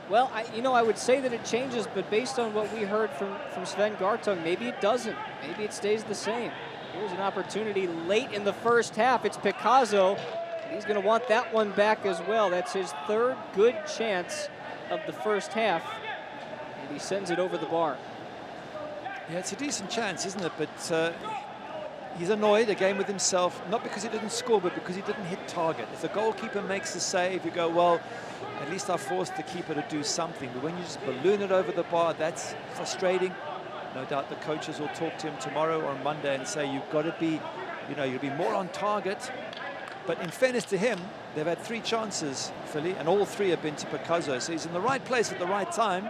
Well, I would say that it changes, but based on what we heard from Sven Gartung, maybe it doesn't. Maybe it stays the same. Here's an opportunity late in the first half. It's Picasso, and he's going to want that one back as well. That's his third good chance of the first half, and he sends it over the bar. Yeah, it's a decent chance, isn't it? But he's annoyed again with himself, not because he didn't score, but because he didn't hit target. If the goalkeeper makes the save, you go, well, at least I forced the keeper to do something. But when you just balloon it over the bar, that's frustrating. No doubt the coaches will talk to him tomorrow or on Monday and say, you've got to be, you'll be more on target. But in fairness to him, they've had 3 chances, Philly, and all 3 have been to Picasso. So he's in the right place at the right time,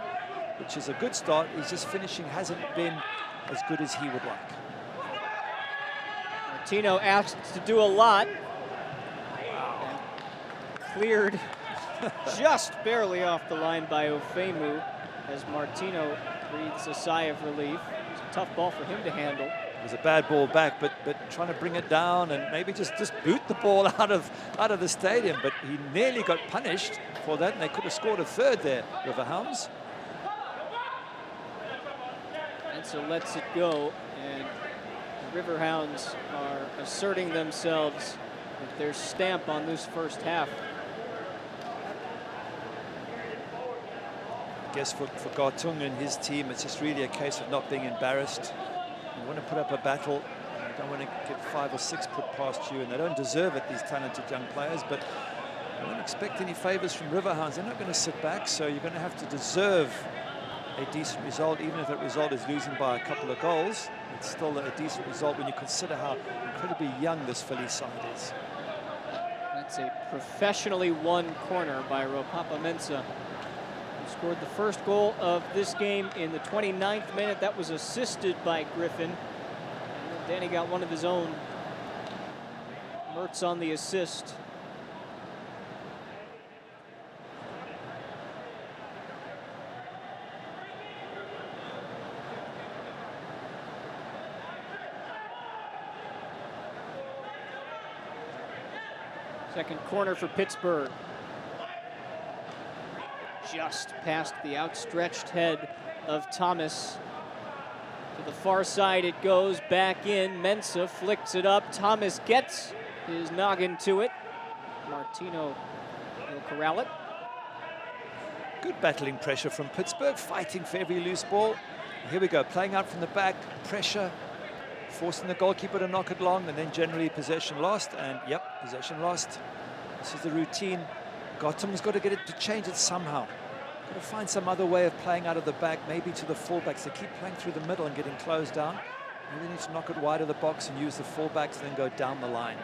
which is a good start. He's just finishing hasn't been as good as he would like. Martino asked to do a lot. And cleared just barely off the line by Ofemu as Martino breathes a sigh of relief. It's a tough ball for him to handle. It was a bad ball back, but trying to bring it down and maybe just boot the ball out of the stadium. But he nearly got punished for that, and they could have scored a third there, Riverhounds. And so lets it go, and the Riverhounds are asserting themselves with their stamp on this first half. I guess for Gartung and his team, it's just really a case of not being embarrassed. You want to put up a battle. You don't want to get 5 or 6 put past you, and they don't deserve it, these talented young players. But I don't expect any favors from Riverhounds. They're not going to sit back, so you're going to have to deserve a decent result, even if that result is losing by a couple of goals. It's still a decent result when you consider how incredibly young this Philly side is. That's a professionally won corner by Ropapa Mensah, who scored the first goal of this game in the 29th minute. That was assisted by Griffin. And then Danny got one of his own. Mertz on the assist. Second corner for Pittsburgh. Just past the outstretched head of Thomas. To the far side it goes, back in. Mensah flicks it up. Thomas gets his noggin to it. Martino will corral it. Good battling pressure from Pittsburgh, fighting for every loose ball. Here we go, playing out from the back, pressure, forcing the goalkeeper to knock it long, and then generally possession lost. And yep, possession lost. This is the routine. Gartung's got to get it to change it somehow. Got to find some other way of playing out of the back, maybe to the fullbacks. They keep playing through the middle and getting closed down. Maybe they need to knock it wide of the box and use the fullbacks and then go down the line.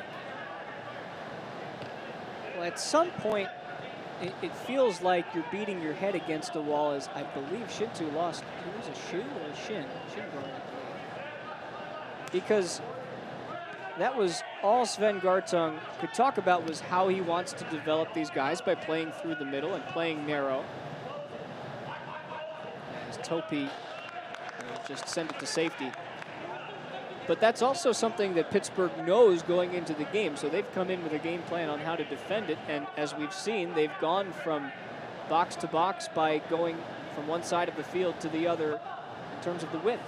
Well, at some point, it feels like you're beating your head against a wall, as I believe Shintu lost. It was a shoe or a shin? Shin guard, I believe. Because that was all Sven Gartung could talk about, was how he wants to develop these guys by playing through the middle and playing narrow. As Topi just sent it to safety. But that's also something that Pittsburgh knows going into the game. So they've come in with a game plan on how to defend it. And as we've seen, they've gone from box to box by going from one side of the field to the other in terms of the width.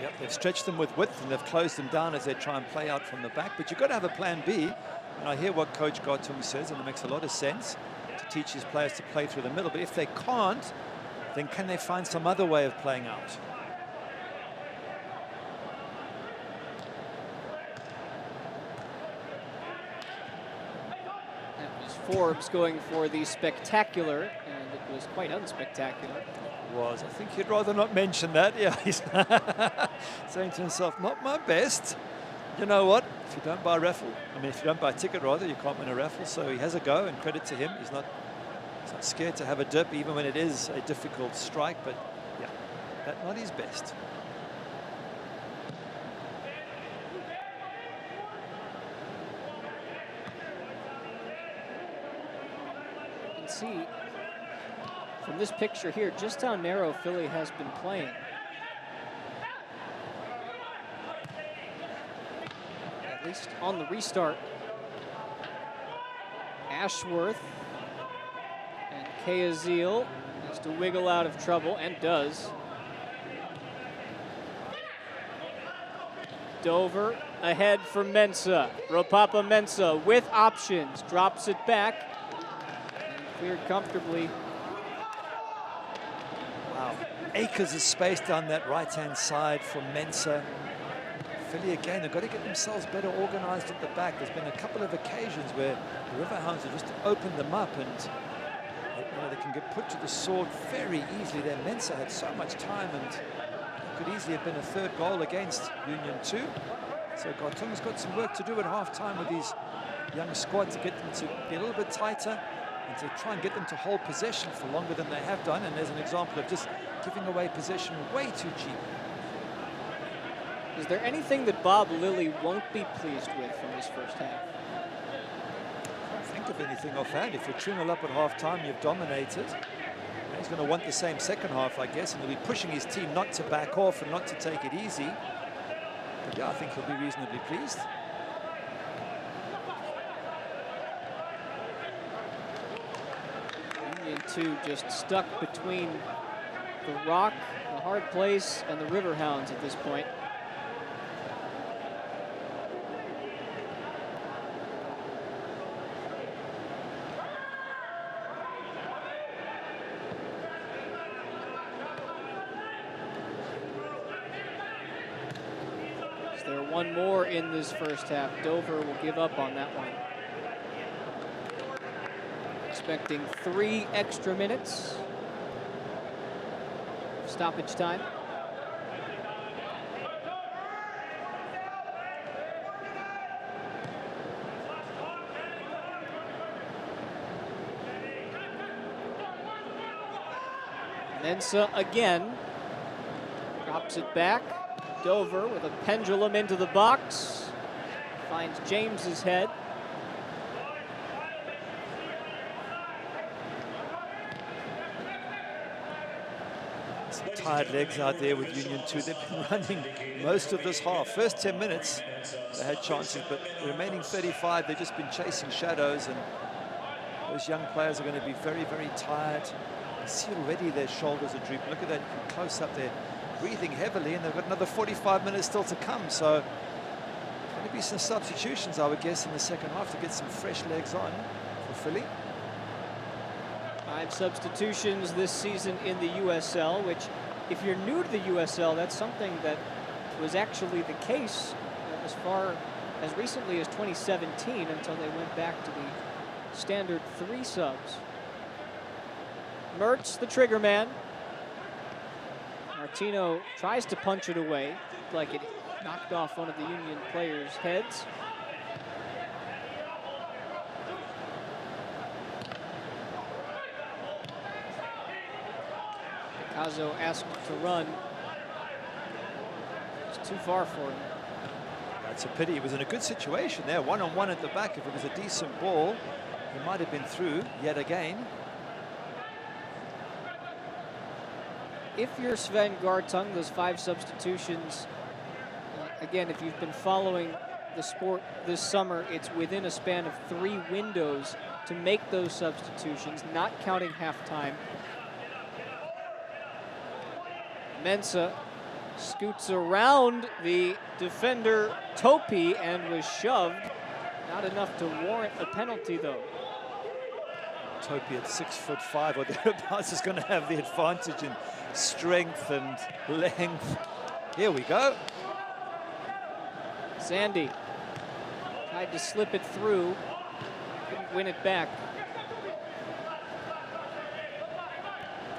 Yep, they've stretched them with width and they've closed them down as they try and play out from the back. But you've got to have a plan B. And I hear what Coach Gartung says, and it makes a lot of sense to teach his players to play through the middle. But if they can't, then can they find some other way of playing out? Forbes going for the spectacular, and it was quite unspectacular. It was. I think he'd rather not mention that. Yeah, he's saying to himself, not my best. You know what? If you don't buy a raffle, if you don't buy a ticket rather, you can't win a raffle. So he has a go, and credit to him. He's not scared to have a dip, even when it is a difficult strike. But yeah, that's not his best. See from this picture here just how narrow Philly has been playing. At least on the restart. Ashworth and Kayazil has to wiggle out of trouble, and does. Dover ahead for Mensah. Ropapa Mensah with options, drops it back. Cleared comfortably. Wow. Acres of space down that right-hand side for Mensah. Philly again, they've got to get themselves better organized at the back. There's been a couple of occasions where the Riverhounds have just opened them up, and they can get put to the sword very easily there. Mensah had so much time, and it could easily have been a third goal against Union 2. So Gartung's got some work to do at half-time with these young squad to get them to be a little bit tighter, and to try and get them to hold possession for longer than they have done. And there's an example of just giving away possession way too cheap. Is there anything that Bob Lilly won't be pleased with from this first half? Can't think of anything offhand. If you're 2-0 up at half-time, you've dominated. He's going to want the same second half, I guess, and he'll be pushing his team not to back off and not to take it easy. But yeah, I think he'll be reasonably pleased. Union 2 just stuck between the rock, the hard place, and the Riverhounds at this point. Is there one more in this first half? Dover will give up on that one. Expecting 3 extra minutes. Stoppage time. Mensa again. Drops it back. Dover with a pendulum into the box. Finds James's head. Some tired legs out there with Union 2. They've been running most of this half. First 10 minutes, they had chances, but the remaining 35, they've just been chasing shadows, and those young players are going to be very, very tired. You see already their shoulders are drooping. Look at that close up there, breathing heavily, and they've got another 45 minutes still to come. So going to be some substitutions, I would guess, in the second half to get some fresh legs on for Philly. 5 substitutions this season in the USL, which, if you're new to the USL, that's something that was actually the case as far as recently as 2017, until they went back to the standard 3 subs. Mertz, the trigger man. Martino tries to punch it away, like it knocked off one of the Union players' heads. Picasso asked to run. It's too far for him. That's a pity. He was in a good situation there, one-on-one at the back. If it was a decent ball, he might have been through yet again. If you're Sven Gartung, those 5 substitutions, again, if you've been following the sport this summer, it's within a span of 3 windows to make those substitutions, not counting halftime. Mensa scoots around the defender Topi and was shoved. Not enough to warrant a penalty, though. Topi at 6'5" or thereabouts is going to have the advantage in strength and length. Here we go. Sandy tried to slip it through, couldn't win it back.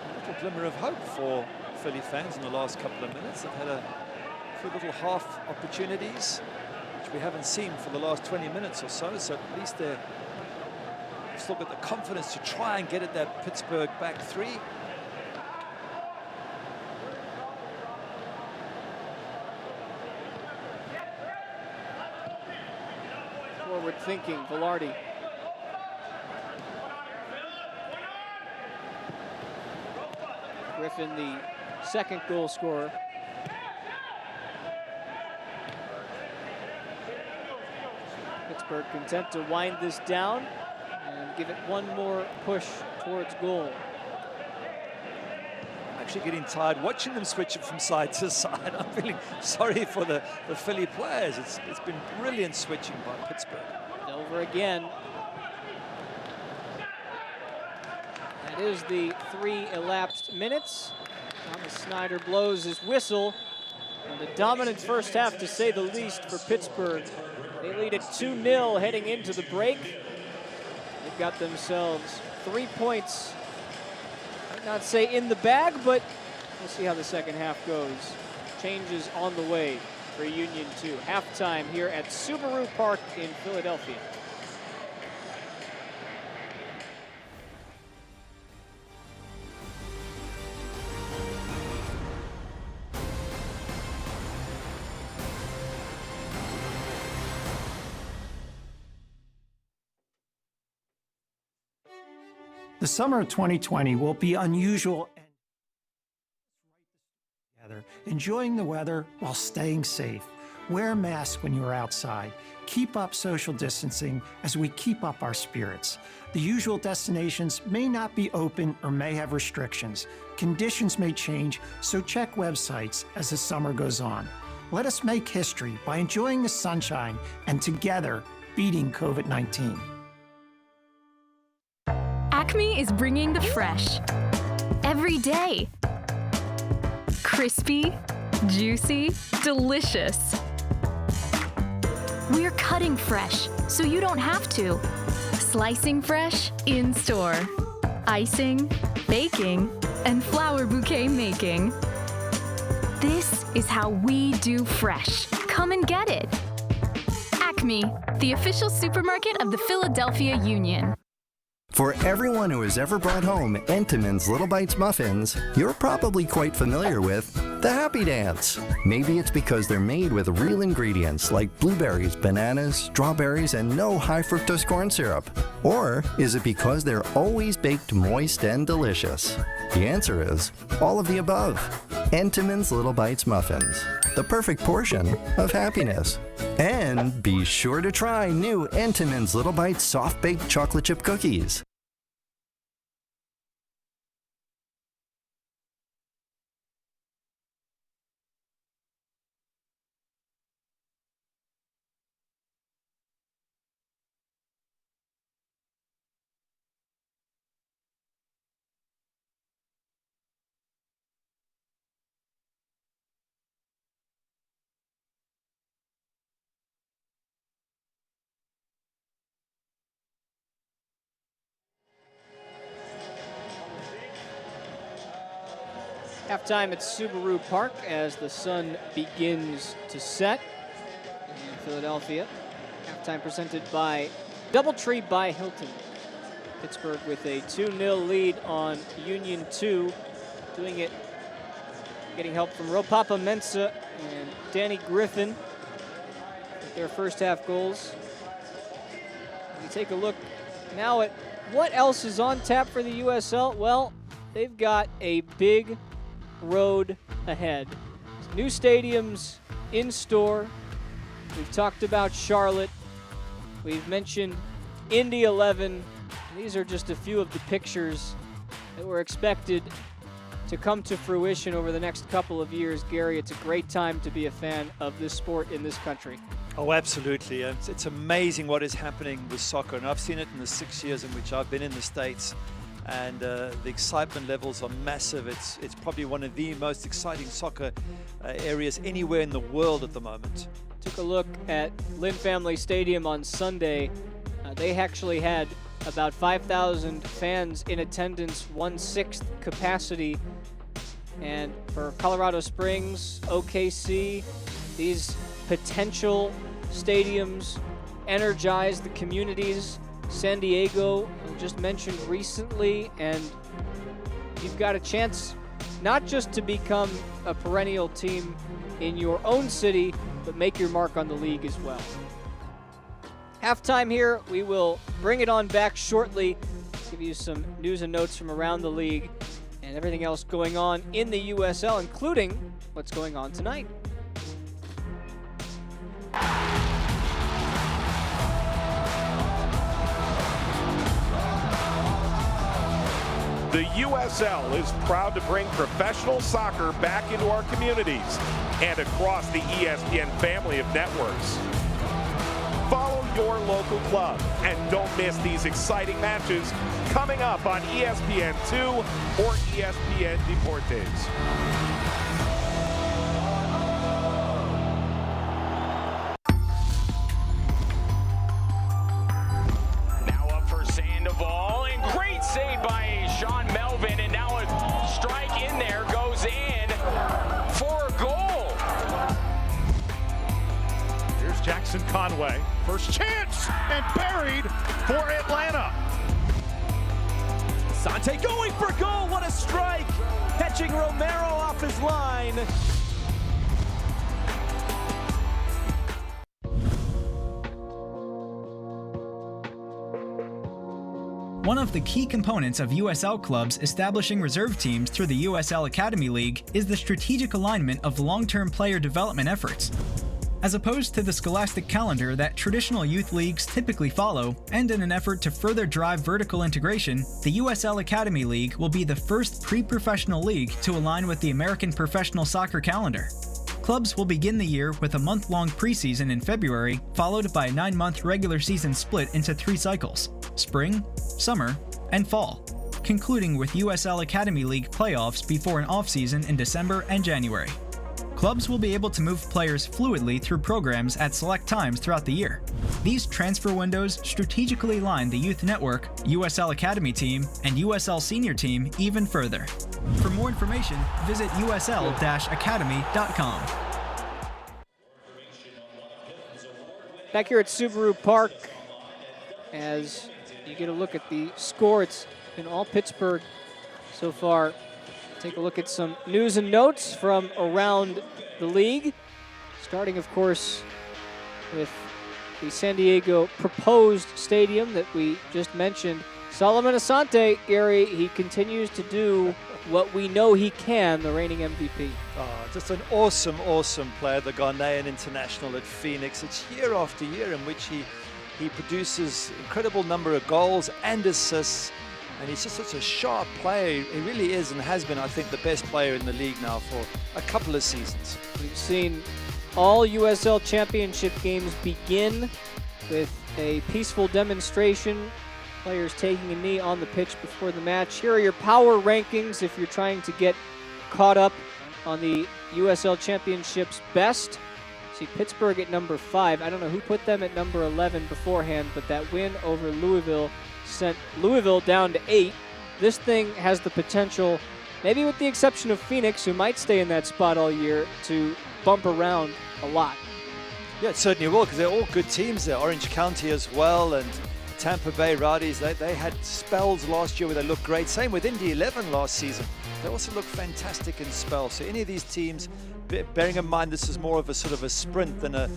A little glimmer of hope for Philly fans in the last couple of minutes. They've had a few little half opportunities, which we haven't seen for the last 20 minutes or so. So at least they've still got the confidence to try and get at that Pittsburgh back 3. Forward thinking, Velarde. Griffin, the second goal scorer. Pittsburgh content to wind this down and give it one more push towards goal. I'm actually getting tired watching them switch it from side to side. I'm feeling sorry for the Philly players. It's been brilliant switching by Pittsburgh. Dover again. That is the 3 elapsed minutes. Thomas Snyder blows his whistle. And a dominant first half, to say the least, for Pittsburgh. They lead at 2-0 heading into the break. They've got themselves 3 points. I'd not say in the bag, but we'll see how the second half goes. Changes on the way for Union 2. Halftime here at Subaru Park in Philadelphia. The summer of 2020 will be unusual and together, enjoying the weather while staying safe. Wear a mask when you're outside. Keep up social distancing as we keep up our spirits. The usual destinations may not be open or may have restrictions. Conditions may change, so check websites as the summer goes on. Let us make history by enjoying the sunshine and together beating COVID-19. Acme is bringing the fresh every day. Crispy, juicy, delicious. We're cutting fresh, so you don't have to. Slicing fresh in-store. Icing, baking, and flower bouquet making. This is how we do fresh. Come and get it. Acme, the official supermarket of the Philadelphia Union. For everyone who has ever brought home Entenmann's Little Bites muffins, you're probably quite familiar with the Happy Dance. Maybe it's because they're made with real ingredients like blueberries, bananas, strawberries, and no high fructose corn syrup. Or is it because they're always baked moist and delicious? The answer is all of the above. Entenmann's Little Bites muffins, the perfect portion of happiness. And be sure to try new Entenmann's Little Bites soft-baked chocolate chip cookies. Halftime at Subaru Park as the sun begins to set in Philadelphia. Halftime presented by DoubleTree by Hilton. Pittsburgh with a 2-0 lead on Union 2. Doing it, getting help from Ropapa Mensah and Danny Griffin with their first half goals. We take a look now at what else is on tap for the USL. Well, they've got a big road ahead. New stadiums in store. We've talked about Charlotte. We've mentioned Indy 11. These are just a few of the pictures that were expected to come to fruition over the next couple of years. Gary, it's a great time to be a fan of this sport in this country. Oh, absolutely. It's amazing what is happening with soccer, and I've seen it in the 6 years in which I've been in the States. And the excitement levels are massive. It's probably one of the most exciting soccer areas anywhere in the world at the moment. Took a look at Lynn Family Stadium on Sunday. They actually had about 5,000 fans in attendance, 1/6 capacity. And for Colorado Springs, OKC, these potential stadiums energize the communities. San Diego, just mentioned recently, and you've got a chance not just to become a perennial team in your own city, but make your mark on the league as well. Halftime here, we will bring it on back shortly, give you some news and notes from around the league and everything else going on in the USL, including what's going on tonight. The USL is proud to bring professional soccer back into our communities and across the ESPN family of networks. Follow your local club and don't miss these exciting matches coming up on ESPN2 or ESPN Deportes. Saved by Sean Melvin, and now a strike in there goes in for a goal. Here's Jackson Conway, first chance, and buried for Atlanta. Sante going for goal, what a strike! Catching Romero off his line. One of the key components of USL clubs establishing reserve teams through the USL Academy League is the strategic alignment of long-term player development efforts. As opposed to the scholastic calendar that traditional youth leagues typically follow, and in an effort to further drive vertical integration, the USL Academy League will be the first pre-professional league to align with the American professional soccer calendar. Clubs will begin the year with a month-long preseason in February, followed by a 9-month regular season split into 3 cycles: spring, summer, and fall, concluding with USL Academy League playoffs before an off-season in December and January. Clubs will be able to move players fluidly through programs at select times throughout the year. These transfer windows strategically align the Youth Network, USL Academy Team, and USL Senior Team even further. For more information, visit usl-academy.com. Back here at Subaru Park, as you get a look at the score, it's been all Pittsburgh so far. Take a look at some news and notes from around the league, starting, of course, with the San Diego proposed stadium that we just mentioned. Solomon Asante, Gary, he continues to do what we know he can, the reigning MVP. Oh, just an awesome, awesome player, the Ghanaian international at Phoenix. It's year after year in which he produces incredible number of goals and assists. And he's just such a sharp player. He really is and has been, I think, the best player in the league now for a couple of seasons. We've seen all USL Championship games begin with a peaceful demonstration, players taking a knee on the pitch before the match. Here are your power rankings if you're trying to get caught up on the USL Championship's best. See Pittsburgh at number 5. I don't know who put them at number 11 beforehand, but that win over Louisville sent Louisville down to 8. This thing has the potential, maybe with the exception of Phoenix, who might stay in that spot all year, to bump around a lot. Yeah, it certainly will, because they're all good teams there. Orange County as well, and Tampa Bay Rowdies, they had spells last year where they looked great. Same with Indy 11 last season. They also looked fantastic in spells. So any of these teams, bearing in mind this is more of a sort of a sprint than a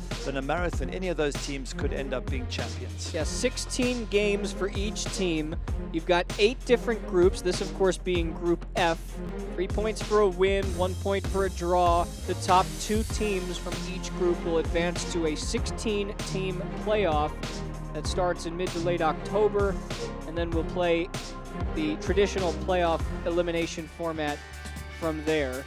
marathon, any of those teams could end up being champions. Yeah, 16 games for each team. You've got 8 different groups, this of course being Group F. 3 points for a win, 1 point for a draw. The top 2 teams from each group will advance to a 16-team playoff that starts in mid to late October, and then we'll play the traditional playoff elimination format from there.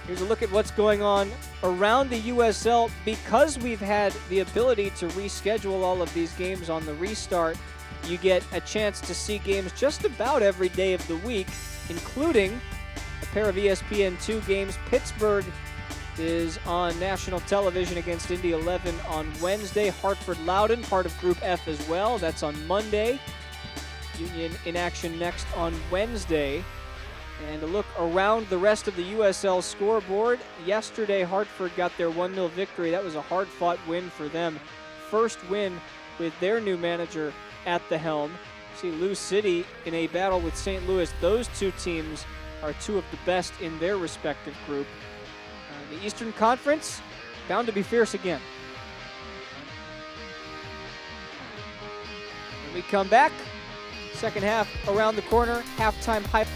Here's a look at what's going on around the USL. Because we've had the ability to reschedule all of these games on the restart, you get a chance to see games just about every day of the week, including a pair of ESPN2 games. Pittsburgh is on national television against Indy 11 on Wednesday. Hartford-Loudoun, part of Group F as well. That's on Monday. Union in action next on Wednesday. And a look around the rest of the USL scoreboard. Yesterday, Hartford got their 1-0 victory. That was a hard-fought win for them. First win with their new manager at the helm. See Lou City in a battle with St. Louis. Those two teams are 2 of the best in their respective group. The Eastern Conference, bound to be fierce again. When we come back, second half around the corner, halftime hype.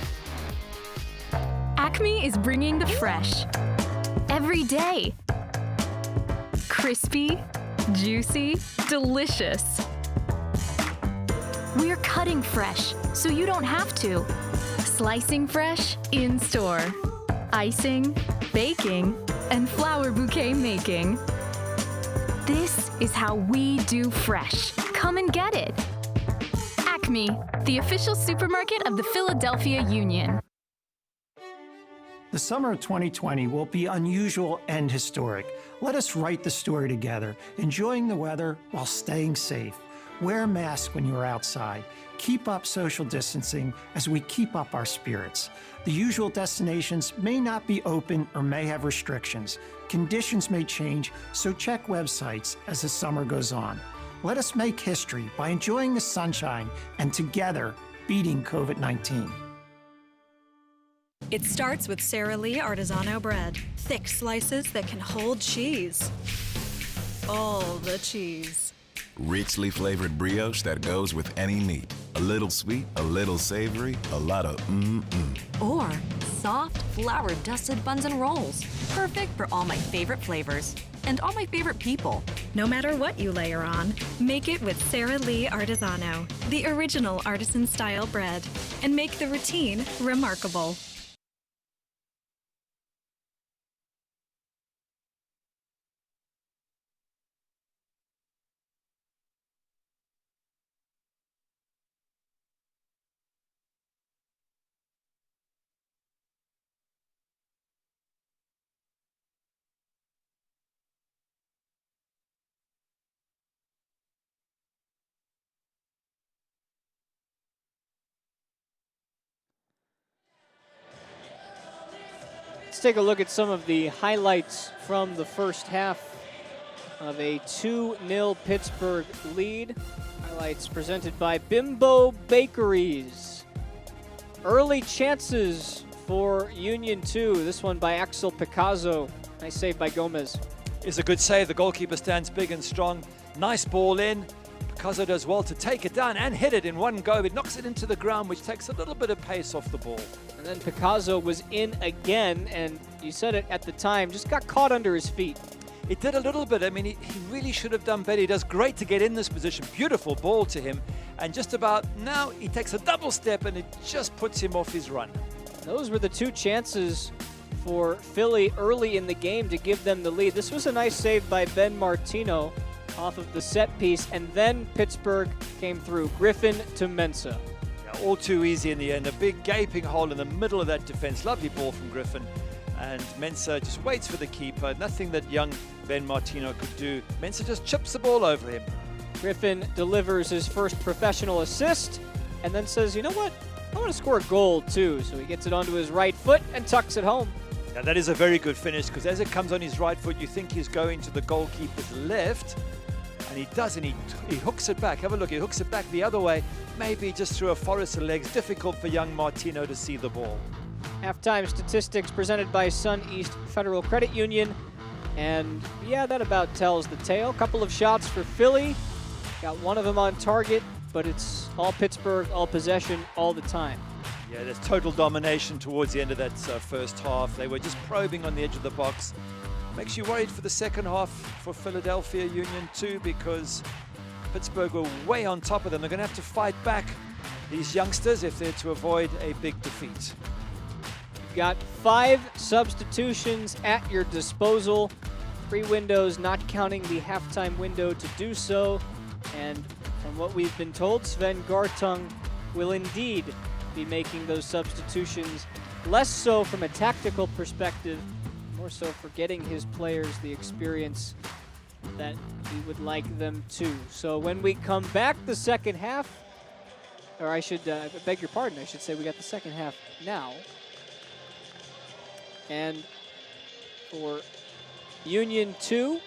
Acme is bringing the fresh every day. Crispy, juicy, delicious. We're cutting fresh, so you don't have to. Slicing fresh in store. Icing, baking, and flower bouquet making. This is how we do fresh. Come and get it. Acme, the official supermarket of the Philadelphia Union. The summer of 2020 will be unusual and historic. Let us write the story together, enjoying the weather while staying safe. Wear a mask when you're outside. Keep up social distancing as we keep up our spirits. The usual destinations may not be open or may have restrictions. Conditions may change, so check websites as the summer goes on. Let us make history by enjoying the sunshine and together beating COVID-19. It starts with Sara Lee Artisano bread. Thick slices that can hold cheese. All the cheese. Richly flavored brioche that goes with any meat. A little sweet, a little savory, a lot of mm-mm. Or soft, flour-dusted buns and rolls. Perfect for all my favorite flavors and all my favorite people. No matter what you layer on, make it with Sara Lee Artisano, the original artisan-style bread, and make the routine remarkable. Let's take a look at some of the highlights from the first half of a 2-0 Pittsburgh lead. Highlights presented by Bimbo Bakeries. Early chances for Union 2. This one by Axel Picasso. Nice save by Gomez. It's a good save. The goalkeeper stands big and strong. Nice ball in. Picasso does well to take it down and hit it in one go. It knocks it into the ground, which takes a little bit of pace off the ball. And then Picasso was in again, and you said it at the time, just got caught under his feet. It did a little bit. I mean, he really should have done better. He does great to get in this position. Beautiful ball to him. And just about now, he takes a double step, and it just puts him off his run. Those were the two chances for Philly early in the game to give them the lead. This was a nice save by Ben Martino off of the set piece, and then Pittsburgh came through. Griffin to Mensah. Yeah, all too easy in the end. A big gaping hole in the middle of that defense. Lovely ball from Griffin. And Mensah just waits for the keeper. Nothing that young Ben Martino could do. Mensah just chips the ball over him. Griffin delivers his first professional assist and then says, you know what? I want to score a goal too. So he gets it onto his right foot and tucks it home. Now that is a very good finish, because as it comes on his right foot, you think he's going to the goalkeeper's left. And he does, and he hooks it back. Have a look, he hooks it back the other way. Maybe just through a forest of legs. Difficult for young Martino to see the ball. Halftime statistics presented by Sun East Federal Credit Union. And yeah, that about tells the tale. Couple of shots for Philly. Got one of them on target, but it's all Pittsburgh, all possession, all the time. Yeah, there's total domination towards the end of that first half. They were just probing on the edge of the box. Makes you worried for the second half for Philadelphia Union too, because Pittsburgh were way on top of them. They're going to have to fight back, these youngsters, if they're to avoid a big defeat. You've got 5 substitutions at your disposal. 3 windows, not counting the halftime window to do so. And from what we've been told, Sven Gartung will indeed be making those substitutions. Less so from a tactical perspective, more so for getting his players the experience that we would like them to. So when we come back the second half, or I should beg your pardon, I should say we got the second half now. And for Union 2,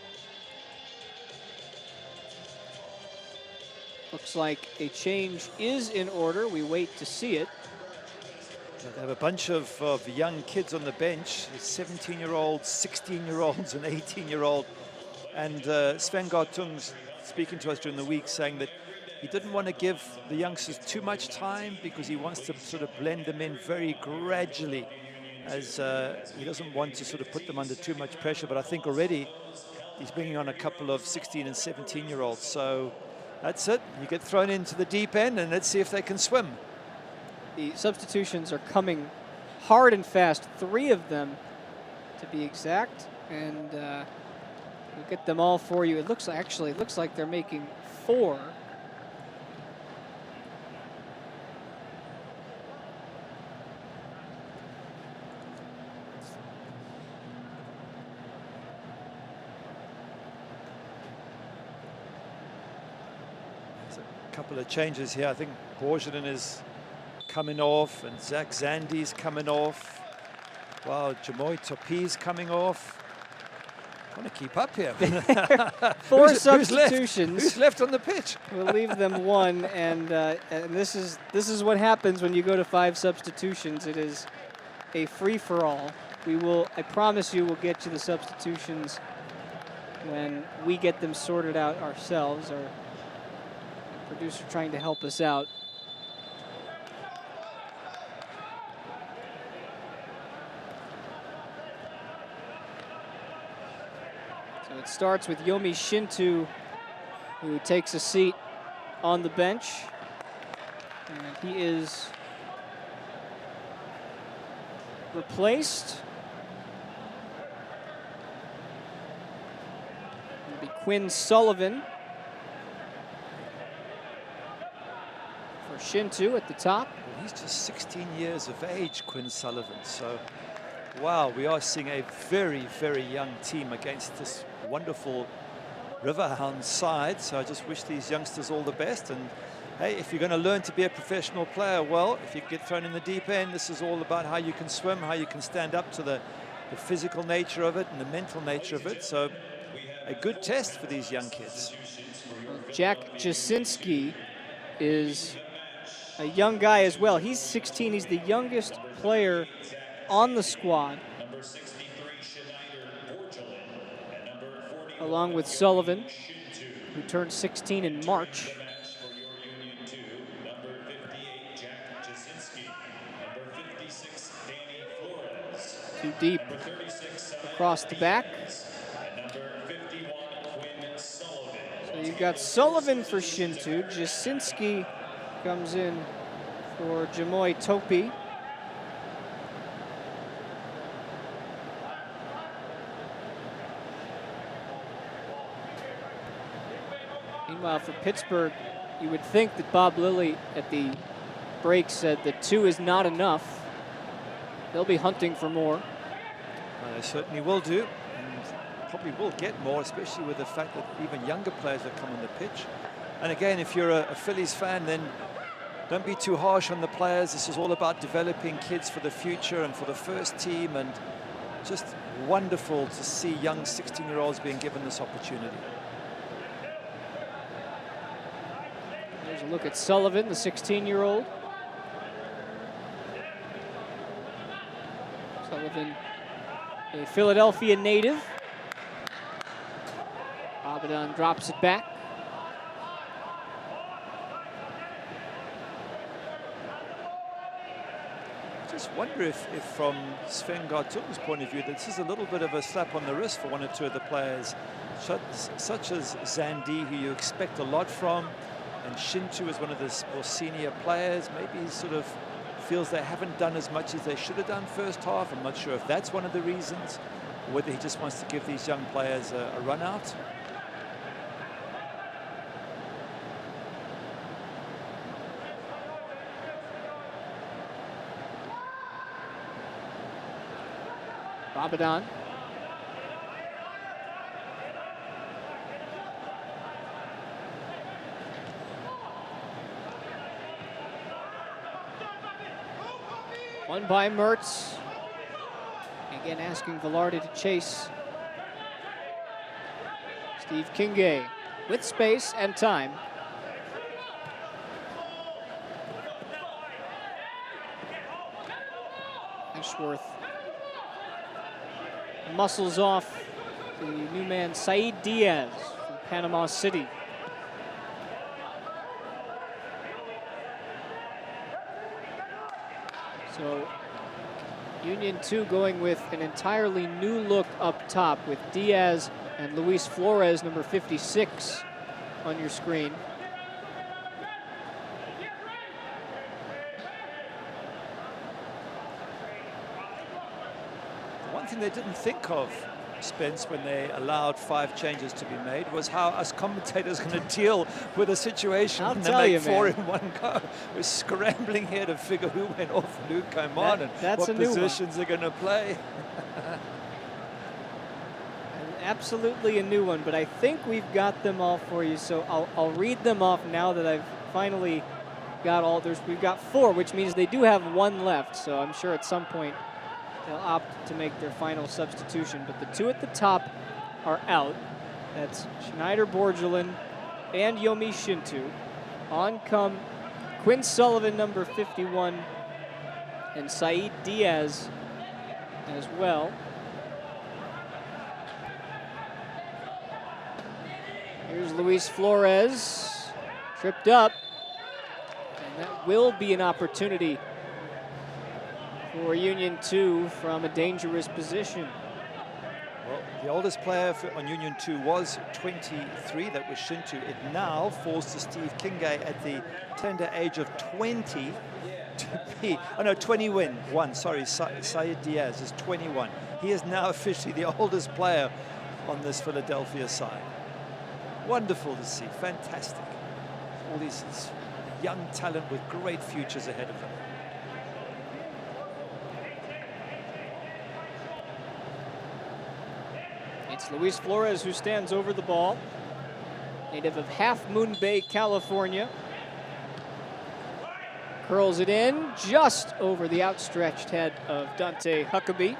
looks like a change is in order. We wait to see it. They have a bunch of young kids on the bench, 17-year-olds, 16-year-olds, and 18-year-old. And Sven Gartung's speaking to us during the week, saying that he didn't want to give the youngsters too much time because he wants to sort of blend them in very gradually, as he doesn't want to sort of put them under too much pressure. But I think already he's bringing on a couple of 16 and 17-year-olds. So that's it. You get thrown into the deep end, and let's see if they can swim. The substitutions are coming hard and fast, 3 of them to be exact, and we'll get them all for you. It looks like they're making 4. There's a couple of changes here. I think Borjanin is coming off, and Zach Zandi's coming off. Wow, Jamoy Topi's coming off. Trying to keep up here. 4 substitutions. Who's left on the pitch? We'll leave them 1, and this is what happens when you go to 5 substitutions. It is a free-for-all. I promise you, we'll get to the substitutions when we get them sorted out ourselves. Our producer trying to help us out. So it starts with Yomi Shintu, who takes a seat on the bench. And he is replaced. It'll be Quinn Sullivan for Shintu at the top. Well, he's just 16 years of age, Quinn Sullivan. So, wow, we are seeing a very, very young team against this wonderful Riverhounds side. So I just wish these youngsters all the best. And hey, if you're going to learn to be a professional player, well, if you get thrown in the deep end, this is all about how you can swim, how you can stand up to the physical nature of it and the mental nature of it. So a good test for these young kids. Jack Jasinski is a young guy as well. He's 16. He's the youngest player on the squad, along with Sullivan, who turned 16 in March. Too deep across the back. So you've got Sullivan for Shintu. Jasinski comes in for Jamoy Topi. Meanwhile, for Pittsburgh, you would think that Bob Lilly at the break said that 2 is not enough. They'll be hunting for more. They certainly will do, and probably will get more, especially with the fact that even younger players have come on the pitch. And again, if you're a Phillies fan, then don't be too harsh on the players. This is all about developing kids for the future and for the first team, and just wonderful to see young 16-year-olds being given this opportunity. There's a look at Sullivan, the 16-year-old. Sullivan, a Philadelphia native. Abadan drops it back. Just wonder if from Sven Gartun's point of view, this is a little bit of a slap on the wrist for one or two of the players, such as Zandi, who you expect a lot from, and Shintu is one of the more senior players. Maybe he sort of feels they haven't done as much as they should have done first half. I'm not sure if that's one of the reasons, or whether he just wants to give these young players a run out. Abadan. One by Mertz. Again, asking Velarde to chase Steve Kingay with space and time. Ashworth muscles off the new man Said Diaz from Panama City. So Union 2 going with an entirely new look up top with Diaz and Luis Flores, number 56, on your screen. One thing they didn't think of, Spence, when they allowed 5 changes to be made, was how us commentators are going to deal with a situation when they make 4 in one go. We're scrambling here to figure who went off and who came on and what positions they're going to play. Absolutely a new one, but I think we've got them all for you, so I'll read them off now that I've finally got all. We've got 4, which means they do have 1 left, so I'm sure at some point they'll opt to make their final substitution. But the 2 at the top are out. That's Schneider Borgelin and Yomi Shintu. On come Quinn Sullivan, number 51, and Said Diaz as well. Here's Luis Flores, tripped up, and that will be an opportunity for Union 2 from a dangerous position. Well, The oldest player on Union 2 was 23. That was Shintu. It now falls to Steve Kingay at the tender age of 20 to be, 21. Sorry, Said Diaz is 21. He is now officially the oldest player on this Philadelphia side. Wonderful to see, fantastic. All these young talent with great futures ahead of them. It's Luis Flores who stands over the ball. Native of Half Moon Bay, California. Curls it in just over the outstretched head of Dante Huckabee.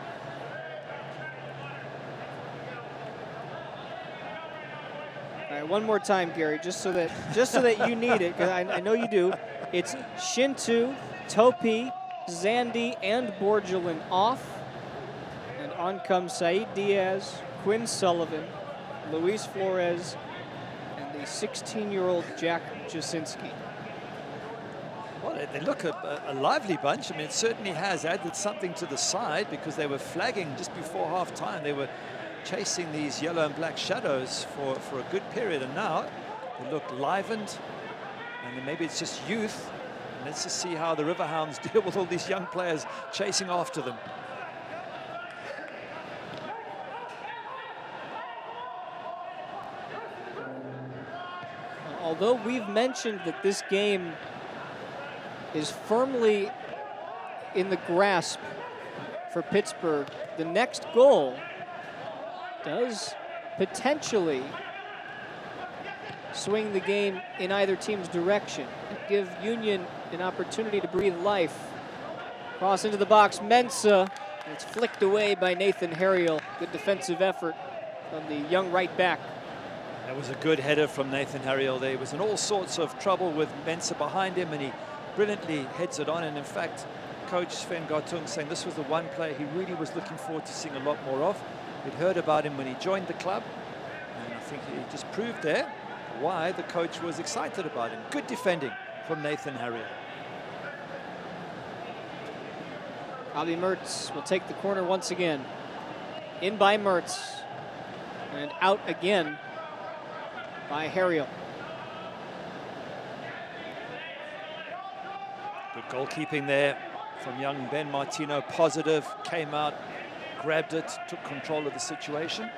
All right, one more time, Gary, just so that you need it, because I know you do. It's Shintu, Topi, Zandi, and Borgelin off. And on comes Said Diaz, Quinn Sullivan, Luis Flores, and the 16-year-old Jack Jasinski. Well, they look a lively bunch. I mean, it certainly has added something to the side, because they were flagging just before half-time. They were chasing these yellow and black shadows for a good period, and now they look livened, and then maybe it's just youth. And let's just see how the Riverhounds deal with all these young players chasing after them. Although we've mentioned that this game is firmly in the grasp for Pittsburgh, the next goal does potentially swing the game in either team's direction and give Union an opportunity to breathe life. Cross into the box, Mensah. It's flicked away by Nathan Harriel. Good defensive effort from the young right back. That was a good header from Nathan Harriel. There was in all sorts of trouble with Mensah behind him, and he brilliantly heads it on. And in fact, Coach Sven Gartung saying this was the one player he really was looking forward to seeing a lot more of. We'd heard about him when he joined the club, and I think he just proved there why the coach was excited about him. Good defending from Nathan Harriel. Avi Mertz will take the corner once again. In by Mertz, and out again by Harriel. Good goalkeeping there from young Ben Martino. Positive, came out, grabbed it, took control of the situation.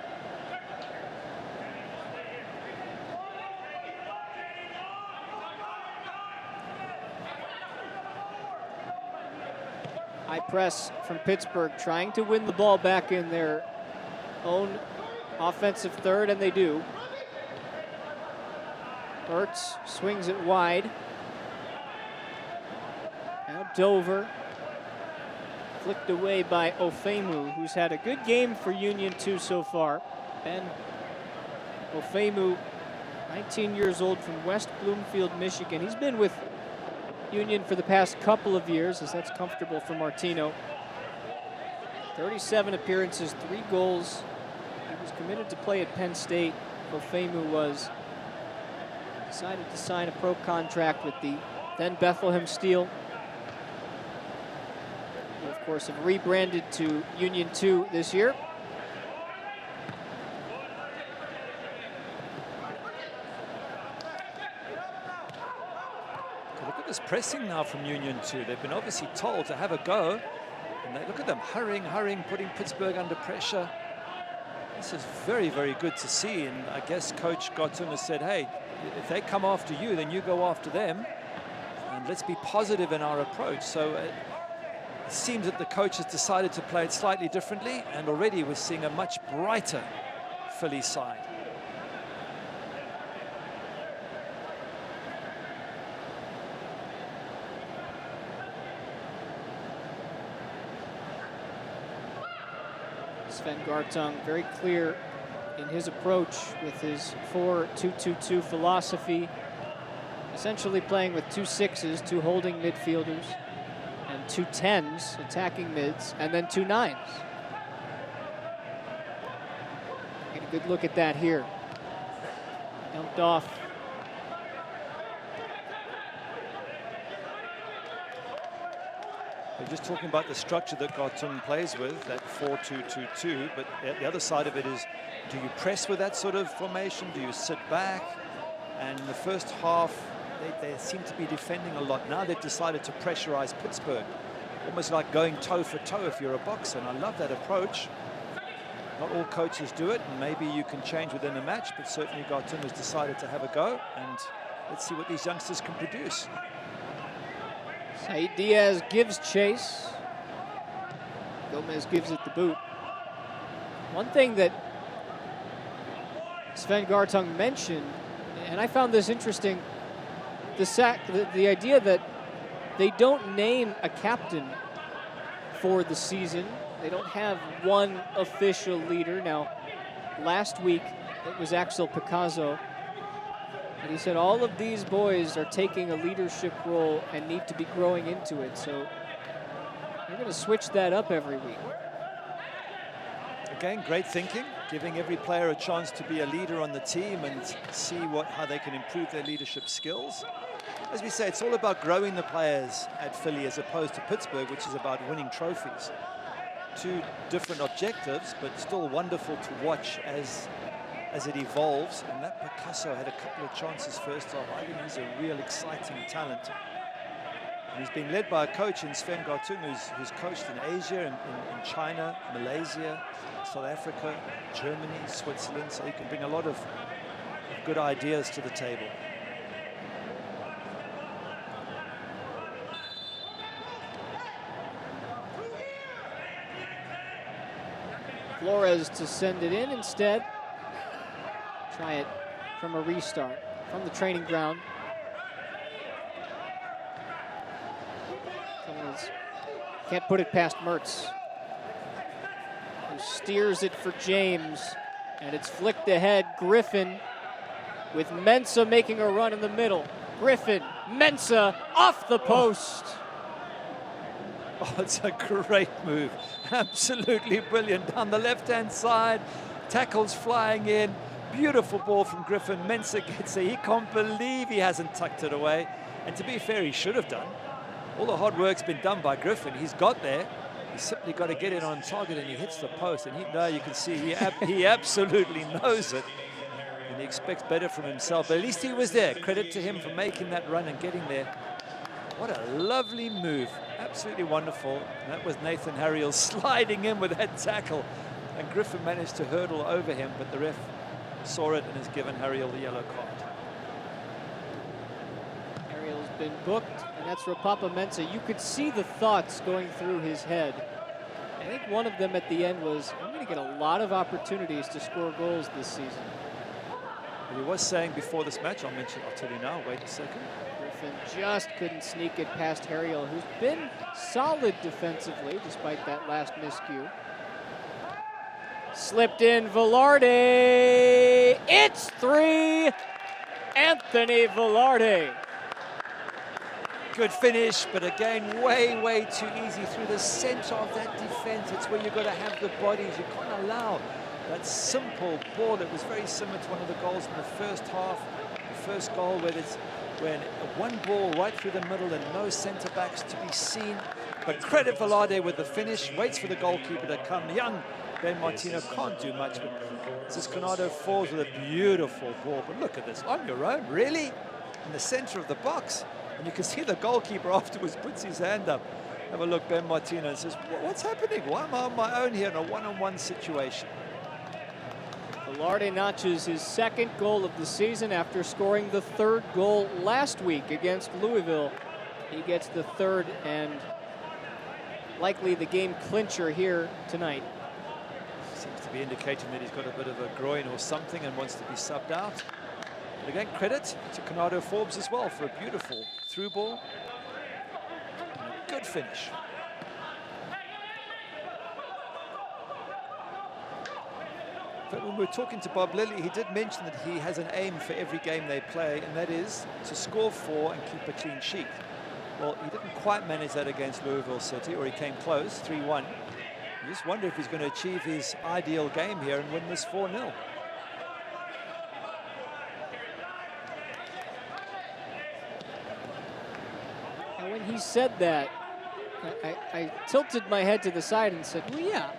High press from Pittsburgh, trying to win the ball back in their own offensive third, and they do. Mertz swings it wide. Now Dover, flicked away by Ofemu, who's had a good game for Union 2 so far. Ben Ofemu, 19 years old, from West Bloomfield, Michigan. He's been with Union for the past couple of years, as that's comfortable for Martino. 37 appearances, 3 goals. He was committed to play at Penn State. Ofemu was. Decided to sign a pro contract with the then Bethlehem Steel. Who, of course, have rebranded to Union 2 this year. Look at this pressing now from Union 2. They've been obviously told to have a go. And look at them hurrying, putting Pittsburgh under pressure. This is very, very good to see. And I guess Coach Gartung has said, hey, if they come after you, then you go after them. And let's be positive in our approach. So it seems that the coach has decided to play it slightly differently. And already we're seeing a much brighter Philly side. Sven Gartung, very clear in his approach with his 4-2-2-2 philosophy, essentially playing with 2 6s, 2 holding midfielders, and 2 10s, attacking mids, and then 2 9s. Get a good look at that here. Dumped off. We're just talking about the structure that Gartung plays with, that 4-2-2-2, but the other side of it is, do you press with that sort of formation? Do you sit back? And in the first half, they seem to be defending a lot. Now they've decided to pressurize Pittsburgh, almost like going toe for toe if you're a boxer, and I love that approach. Not all coaches do it, and maybe you can change within a match, but certainly Gartung has decided to have a go, and let's see what these youngsters can produce. Said Diaz gives chase. Gomez gives it the boot. One thing that Sven Gartung mentioned, and I found this interesting, the idea that they don't name a captain for the season. They don't have one official leader. Now, last week it was Axel Picasso. And he said all of these boys are taking a leadership role and need to be growing into it. So they're going to switch that up every week. Again, great thinking, giving every player a chance to be a leader on the team and see how they can improve their leadership skills. As we say, it's all about growing the players at Philly as opposed to Pittsburgh, which is about winning trophies. Two different objectives, but still wonderful to watch as it evolves. And that Picasso had a couple of chances first off. I think he's a real exciting talent. And he's been led by a coach in Sven Gartung, who's coached in Asia, in China, Malaysia, South Africa, Germany, Switzerland. So he can bring a lot of good ideas to the table. Flores to send it in instead. Try it from a restart, from the training ground. Flores can't put it past Mertz, who steers it for James, and it's flicked ahead. Griffin with Mensah making a run in the middle. Griffin, Mensah off the post. Oh, it's a great move. Absolutely brilliant. Down the left-hand side, tackles flying in. Beautiful ball from Griffin. Mensah gets it. He can't believe he hasn't tucked it away. And to be fair, he should have done. All the hard work's been done by Griffin. He's got there. He's simply got to get it on target, and he hits the post. And now you can see he absolutely knows it. And he expects better from himself. But at least he was there. Credit to him for making that run and getting there. What a lovely move. Absolutely wonderful. And that was Nathan Harriel sliding in with that tackle. And Griffin managed to hurdle over him, but the ref saw it and has given Harriel the yellow card. Harriel's been booked, and that's Rapapa Mensah. You could see the thoughts going through his head. I think one of them at the end was, I'm going to get a lot of opportunities to score goals this season. But he was saying before this match, I'll tell you now, wait a second. Griffin just couldn't sneak it past Harriel, who's been solid defensively despite that last miscue. Slipped in Velarde. It's 3. Anthony Velarde. Good finish, but again, way too easy through the center of that defense. It's where you've got to have the bodies. You can't allow that simple ball that was very similar to one of the goals in the first half. The first goal where one ball right through the middle and no center backs to be seen. But credit Velarde with the finish. Waits for the goalkeeper to come. Young Ben Martino can't do much, but Cisconado falls with a beautiful ball. But look at this, on your own, really? In the center of the box. And you can see the goalkeeper afterwards puts his hand up. Have a look, Ben Martino, and says, what's happening? Why am I on my own here in a one-on-one situation? Velarde notches his second goal of the season after scoring the third goal last week against Louisville. He gets the third and likely the game clincher here tonight. Seems to be indicating that he's got a bit of a groin or something and wants to be subbed out. But again, credit to Conrado Forbes as well for a beautiful through ball. And a good finish. But when we were talking to Bob Lilly, he did mention that he has an aim for every game they play, and that is to score 4 and keep a clean sheet. Well, he didn't quite manage that against Louisville City, or he came close, 3-1. I just wonder if he's going to achieve his ideal game here and win this 4-0. And when he said that, I tilted my head to the side and said, well, yeah,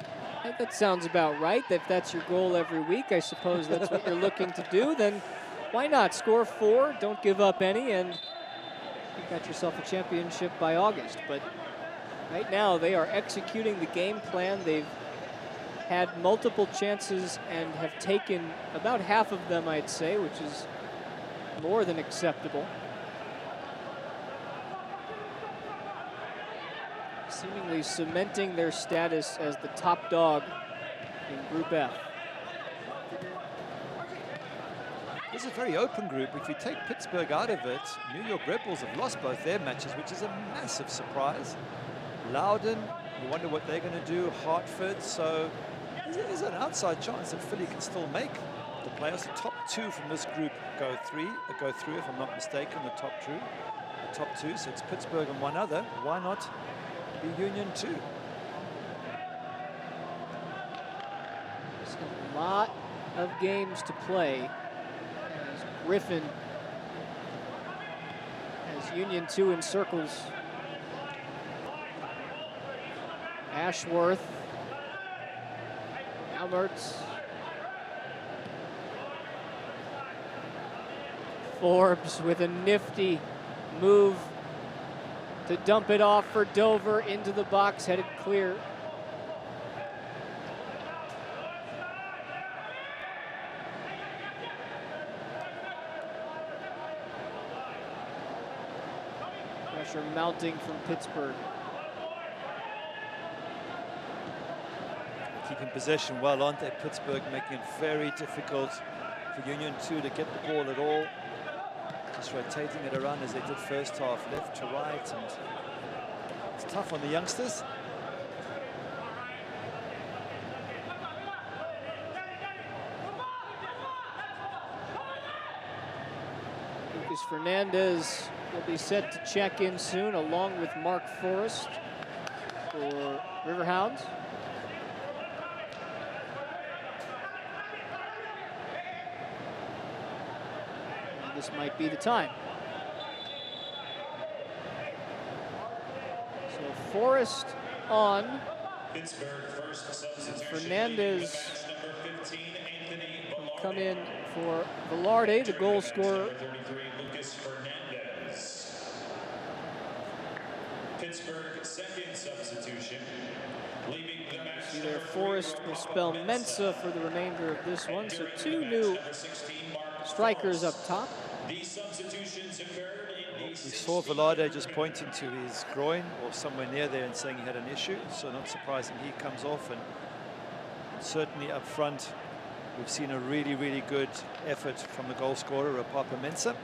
that sounds about right. If that's your goal every week, I suppose that's what you're looking to do, then why not? Score 4, don't give up any, and you got yourself a championship by August. But right now, they are executing the game plan. They've had multiple chances and have taken about half of them, I'd say, which is more than acceptable. Seemingly cementing their status as the top dog in Group F. This is a very open group. If you take Pittsburgh out of it, New York Red Bulls have lost both their matches, which is a massive surprise. Loudon, you wonder what they're going to do. Hartford, so there's an outside chance that Philly can still make the playoffs. The top 2 from this group go through, if I'm not mistaken, the top 2. So it's Pittsburgh and one other. Why not be Union 2? There's a lot of games to play as Griffin, as Union 2 encircles Ashworth, Alberts, Forbes with a nifty move to dump it off for Dover into the box, headed clear. Pressure mounting from Pittsburgh. Keeping possession well, aren't they? Pittsburgh making it very difficult for Union 2 to get the ball at all. Just rotating it around as they did first half, left to right, and it's tough on the youngsters. Lucas Fernandez will be set to check in soon, along with Mark Forrest for Riverhounds. This might be the time. So Forrest on. Fernandez will come in for Velarde, the goal scorer. Pittsburgh second substitution. Leaving the match. See there, Forrest will spell Mensa for the remainder of this one. So 2 new strikers up top. These substitutions occurred in We saw Velarde just pointing to his groin or somewhere near there and saying he had an issue, so not surprising he comes off. And certainly up front, we've seen a really, really good effort from the goal scorer, Rapapa Mensah.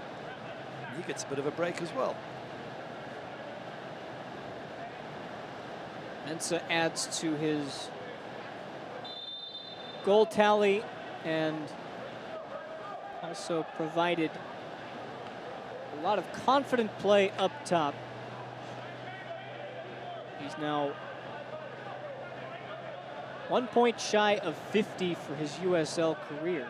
He gets a bit of a break as well. Mensah adds to his goal tally and also provided a lot of confident play up top. He's now 1 point shy of 50 for his USL career.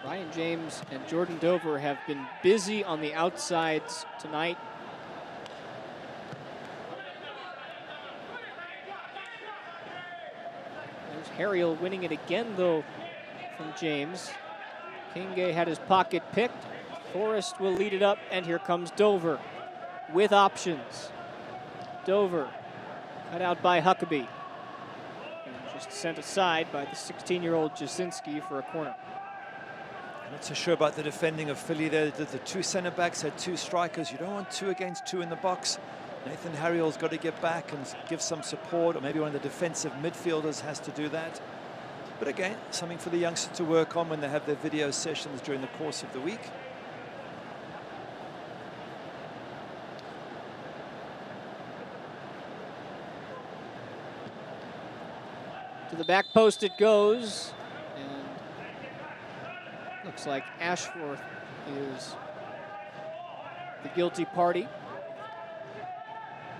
Ryan James and Jordan Dover have been busy on the outsides tonight. Harriel winning it again, though, from James. Kinge had his pocket picked. Forrest will lead it up, and here comes Dover with options. Dover cut out by Huckabee. And just sent aside by the 16-year-old Jasinski for a corner. Not so sure about the defending of Philly there. The 2 centre-backs had 2 strikers. You don't want 2 against 2 in the box. Nathan Harriel's got to get back and give some support, or maybe one of the defensive midfielders has to do that. But again, something for the youngsters to work on when they have their video sessions during the course of the week. To the back post it goes, and looks like Ashworth is the guilty party.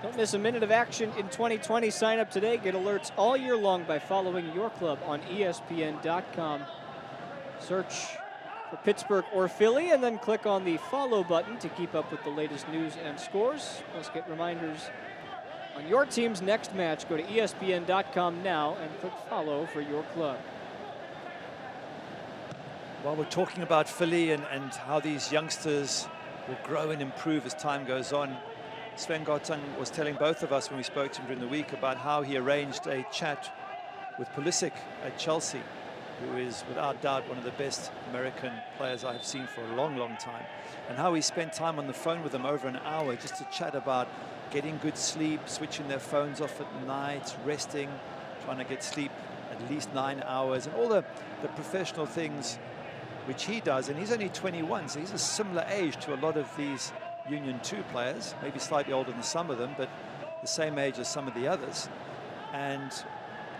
Don't miss a minute of action in 2020. Sign up today. Get alerts all year long by following your club on ESPN.com. Search for Pittsburgh or Philly, and then click on the follow button to keep up with the latest news and scores. Plus, get reminders on your team's next match. Go to ESPN.com now and click follow for your club. While we're talking about Philly and how these youngsters will grow and improve as time goes on, Sven Gottang was telling both of us when we spoke to him during the week about how he arranged a chat with Pulisic at Chelsea, who is without doubt one of the best American players I've seen for a long, long time, and how he spent time on the phone with them over an hour just to chat about getting good sleep, switching their phones off at night, resting, trying to get sleep at least 9 hours, and all the professional things which he does. And he's only 21, so he's a similar age to a lot of these Union 2 players, maybe slightly older than some of them, but the same age as some of the others. And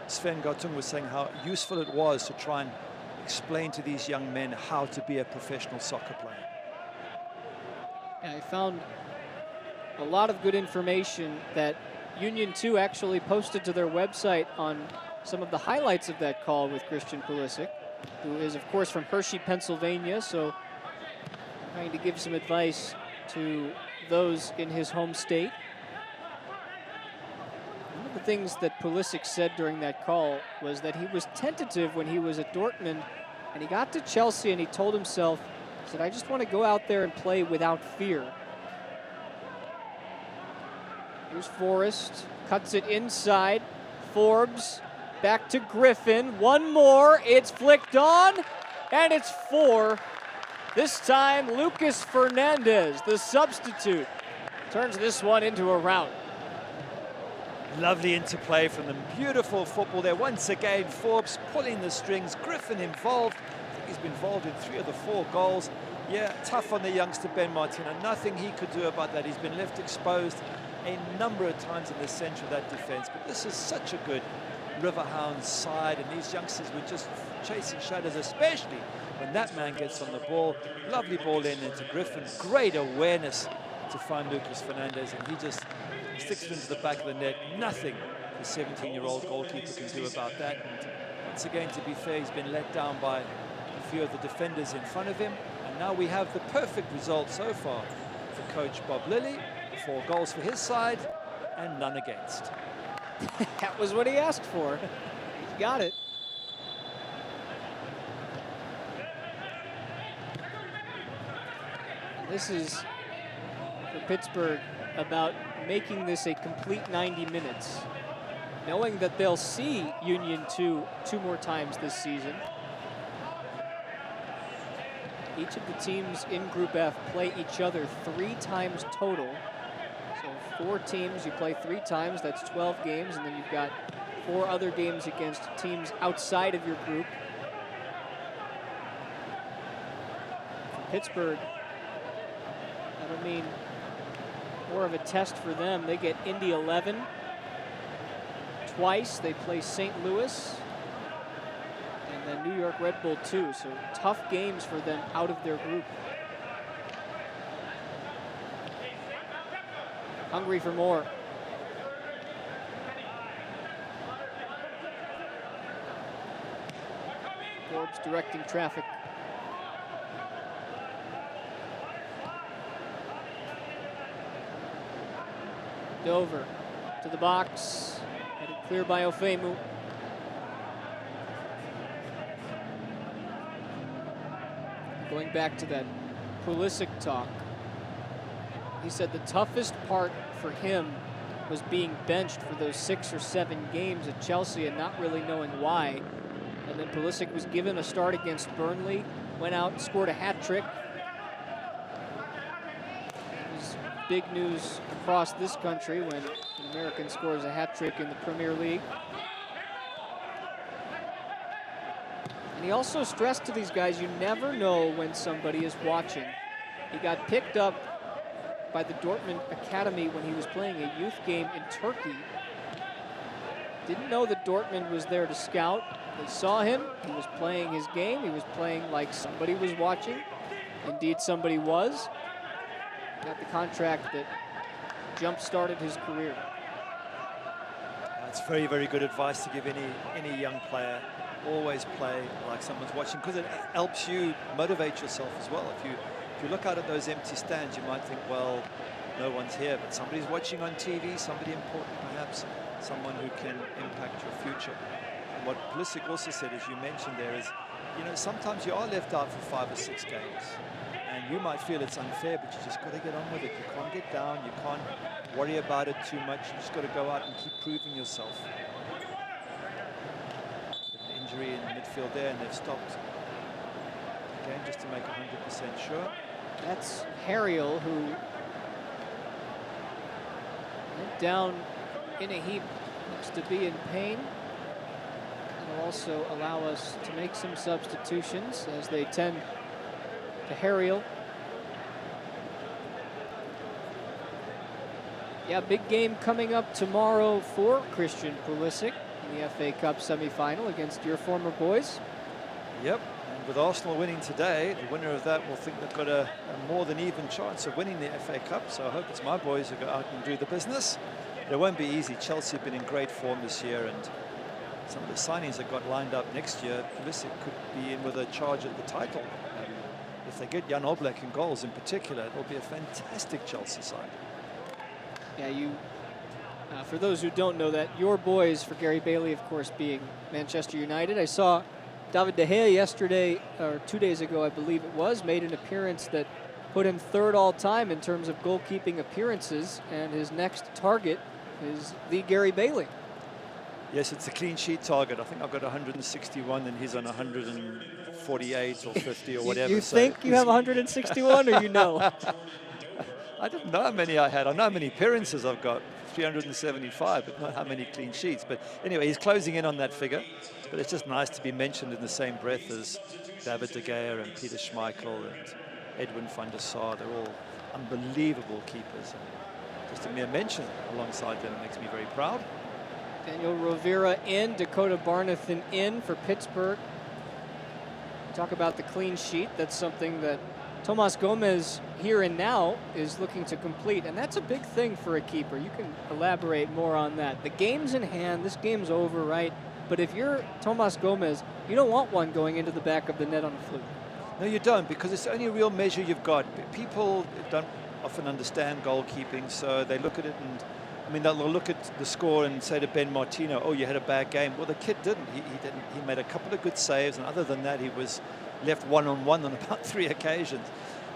Sven Gottang was saying how useful it was to try and explain to these young men how to be a professional soccer player. Yeah, I found a lot of good information that Union 2 actually posted to their website on some of the highlights of that call with Christian Pulisic, who is, of course, from Hershey, Pennsylvania, so trying to give some advice to those in his home state. One of the things that Pulisic said during that call was that he was tentative when he was at Dortmund, and he got to Chelsea and he told himself, he said, I just want to go out there and play without fear. Here's Forrest, cuts it inside, Forbes, back to Griffin, one more, it's flicked on, and it's 4. This time, Lucas Fernandez, the substitute, turns this one into a rout. Lovely interplay from them. Beautiful football there. Once again, Forbes pulling the strings. Griffin involved. I think he's been involved in 3 of the 4 goals. Yeah, tough on the youngster Ben Martina. Nothing he could do about that. He's been left exposed a number of times in the center of that defense. But this is such a good Riverhounds side, and these youngsters were just chasing shadows, especially when that man gets on the ball. Lovely ball in into Griffin. Great awareness to find Lucas Fernandez, and he just sticks it into the back of the net. Nothing the 17-year-old goalkeeper can do about that. And once again, to be fair, he's been let down by a few of the defenders in front of him. And now we have the perfect result so far for coach Bob Lilly. 4 goals for his side and none against. That was what he asked for. He's got it. This is, for Pittsburgh, about making this a complete 90 minutes, knowing that they'll see Union 2 more times this season. Each of the teams in Group F play each other 3 times total. So 4 teams, you play 3 times, that's 12 games, and then you've got 4 other games against teams outside of your group. For Pittsburgh, that'll mean more of a test for them. They get Indy 11 twice. They play St. Louis and then New York Red Bull 2. So tough games for them out of their group. Hungry for more. Forbes directing traffic. Dover to the box, headed clear by Ofemu. Going back to that Pulisic talk, he said the toughest part for him was being benched for those 6 or 7 games at Chelsea and not really knowing why. And then Pulisic was given a start against Burnley, went out and scored a hat trick. Big news across this country when an American scores a hat trick in the Premier League. And he also stressed to these guys, you never know when somebody is watching. He got picked up by the Dortmund Academy when he was playing a youth game in Turkey. Didn't know that Dortmund was there to scout. They saw him, he was playing his game, he was playing like somebody was watching. Indeed, somebody was. Got the contract that jump-started his career. It's very, very good advice to give any young player. Always play like someone's watching, because it helps you motivate yourself as well. If you look out at those empty stands, you might think, well, no one's here, but somebody's watching on TV, somebody important perhaps, someone who can impact your future. And what Pulisic also said, as you mentioned there, is, you know, sometimes you are left out for 5 or 6 games, and you might feel it's unfair, but you just got to get on with it. You can't get down, you can't worry about it too much. You just got to go out and keep proving yourself. An injury in the midfield there, and they've stopped again just to make 100% sure. That's Harriel, who went down in a heap, looks to be in pain. It'll also allow us to make some substitutions as they tend to Harriel. Yeah, big game coming up tomorrow for Christian Pulisic in the FA Cup semi-final against your former boys. Yep, and with Arsenal winning today, the winner of that will think they've got a more than even chance of winning the FA Cup, so I hope it's my boys who go out and do the business. It won't be easy. Chelsea have been in great form this year, and some of the signings that got lined up next year, Pulisic could be in with a charge at the title. If they get Jan Oblak in goals in particular, it'll be a fantastic Chelsea side. Yeah, for those who don't know that, your boys, for Gary Bailey, of course, being Manchester United. I saw David De Gea yesterday, or 2 days ago, I believe it was, made an appearance that put him 3rd all-time in terms of goalkeeping appearances, and his next target is the Gary Bailey. Yes, it's a clean sheet target. I think I've got 161 and he's on 148 or 50 or whatever. You think you have 161 or you know? I didn't know how many I had. I know how many appearances I've got, 375, but not how many clean sheets. But anyway, he's closing in on that figure. But it's just nice to be mentioned in the same breath as David De Gea and Peter Schmeichel and Edwin van der Sar. They're all unbelievable keepers. And just a mere mention alongside them makes me very proud. Daniel Rovira in, Dakota Barnathan in for Pittsburgh. Talk about the clean sheet. That's something that Tomas Gomez here and now is looking to complete, and that's a big thing for a keeper. You can elaborate more on that. The game's in hand. This game's over, right? But if you're Tomas Gomez, you don't want one going into the back of the net on a fluke. No, you don't, because it's the only real measure you've got. People don't often understand goalkeeping, so they look at it and, I mean, they'll look at the score and say to Ben Martino, oh, you had a bad game. Well, the kid didn't. He didn't. He made a couple of good saves, and other than that, he was left one-on-one on about 3 occasions.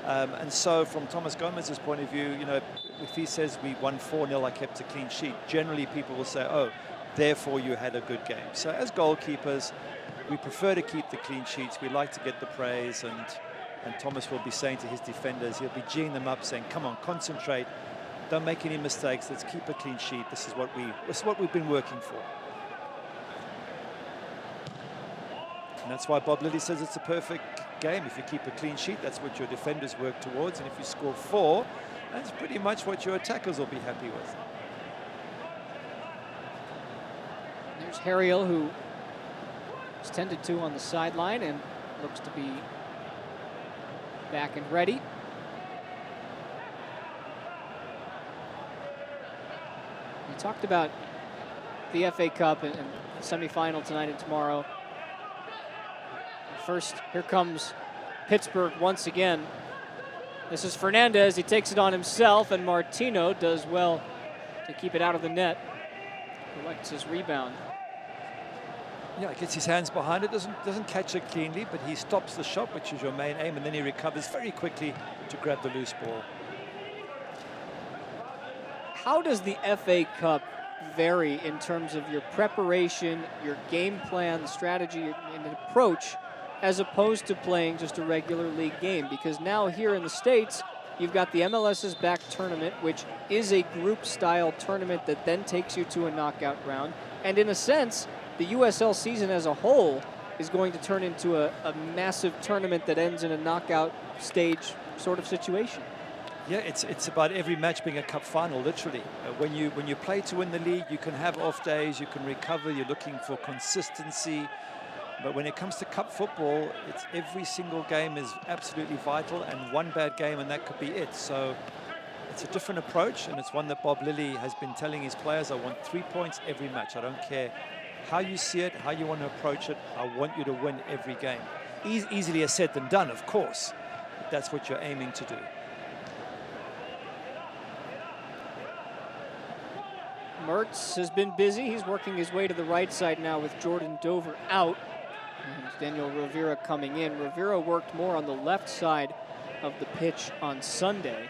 And so from Tomas Gomez's point of view, you know, if he says we won 4-0, I kept a clean sheet, generally people will say, oh, therefore you had a good game. So as goalkeepers, we prefer to keep the clean sheets. We like to get the praise, and Thomas will be saying to his defenders, he'll be geeing them up, saying, come on, concentrate. Don't make any mistakes. Let's keep a clean sheet. This is what we've been working for. And that's why Bob Lilly says it's a perfect game. If you keep a clean sheet, that's what your defenders work towards. And if you score 4, that's pretty much what your attackers will be happy with. There's Harriel, who is tended to on the sideline and looks to be back and ready. We talked about the FA Cup and the semi-final tonight and tomorrow. First, here comes Pittsburgh once again. This is Fernandez. He takes it on himself, and Martino does well to keep it out of the net. Collects his rebound. Yeah, he gets his hands behind it, doesn't catch it cleanly, but he stops the shot, which is your main aim, and then he recovers very quickly to grab the loose ball. How does the FA Cup vary in terms of your preparation, your game plan, the strategy, and approach, as opposed to playing just a regular league game? Because now here in the States, you've got the MLS's back tournament, which is a group-style tournament that then takes you to a knockout round. And in a sense, the USL season as a whole is going to turn into a massive tournament that ends in a knockout stage sort of situation. Yeah, it's about every match being a cup final, literally. When you play to win the league, you can have off days, you can recover, you're looking for consistency. But when it comes to cup football, it's every single game is absolutely vital, and one bad game and that could be it. So it's a different approach, and it's one that Bob Lilly has been telling his players. I want 3 points every match. I don't care how you see it, how you want to approach it. I want you to win every game. Easier said than done, of course. But that's what you're aiming to do. Mertz has been busy. He's working his way to the right side now with Jordan Dover out. And Daniel Rivera coming in. Rivera worked more on the left side of the pitch on Sunday.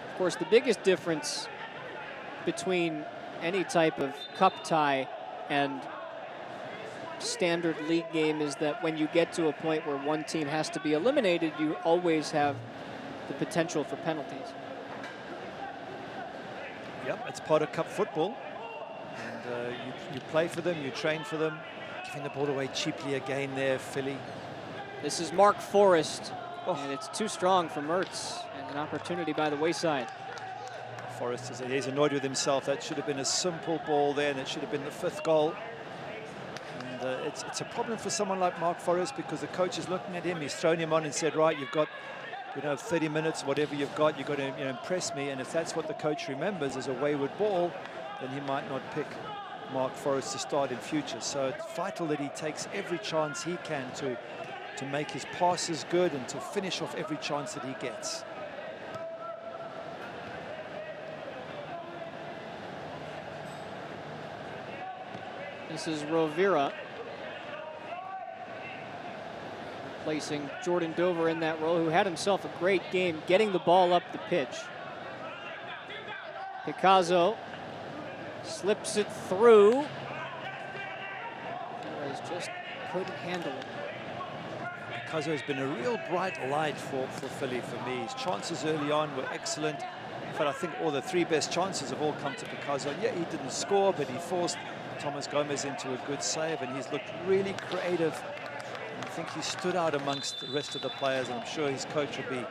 Of course, the biggest difference between any type of cup tie and standard league game is that when you get to a point where one team has to be eliminated, you always have the potential for penalties. Yep, it's part of cup football. And you play for them, you train for them. Giving the ball away cheaply again there, Philly. This is Mark Forrest, and it's too strong for Mertz, and an opportunity by the wayside. Forrest is annoyed with himself. That should have been a simple ball there, and it should have been the 5th goal. And it's a problem for someone like Mark Forrest, because the coach is looking at him. He's thrown him on and said, right, you've got 30 minutes, whatever you've got to impress me. And if that's what the coach remembers as a wayward ball, then he might not pick Mark Forrest to start in future. So it's vital that he takes every chance he can to make his passes good and to finish off every chance that he gets. This is Rovira placing Jordan Dover in that role, who had himself a great game getting the ball up the pitch. Picasso slips it through. Flores just couldn't handle it. Picasso has been a real bright light for Philly for me. His chances early on were excellent. In fact, I think all the 3 best chances have all come to Picasso. Yeah, he didn't score, but he forced Thomas Gomez into a good save, and he's looked really creative. And I think he stood out amongst the rest of the players, and I'm sure his coach will be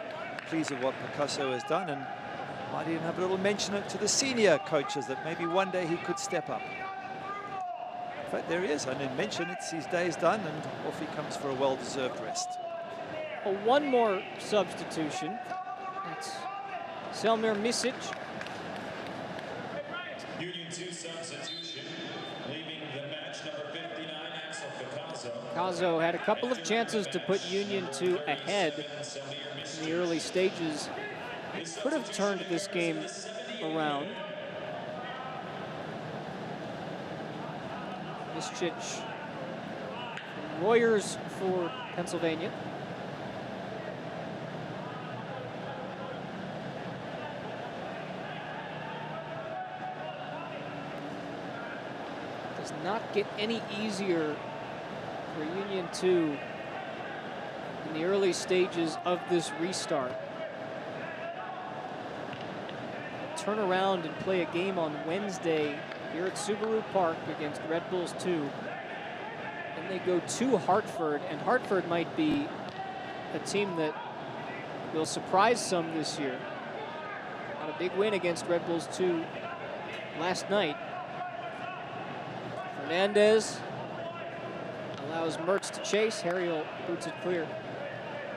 pleased with what Picasso has done, and might even have a little mention to the senior coaches that maybe one day he could step up. In fact, there he is. I didn't mention it's his day's done, and off he comes for a well-deserved rest. Well, one more substitution. That's Selmir Misic. Union 2 substitution, leaving the match number 59, Axel Picasso. Picasso had a couple of chances to put Union 2 ahead in the early stages. Could have turned this game around. Misic, Royers for Pennsylvania. Does not get any easier for Union 2 in the early stages of this restart. Turn around and play a game on Wednesday here at Subaru Park against Red Bulls 2. And they go to Hartford, and Hartford might be a team that will surprise some this year. Got a big win against Red Bulls 2 last night. Fernandez allows Mertz to chase. Harriel boots it clear.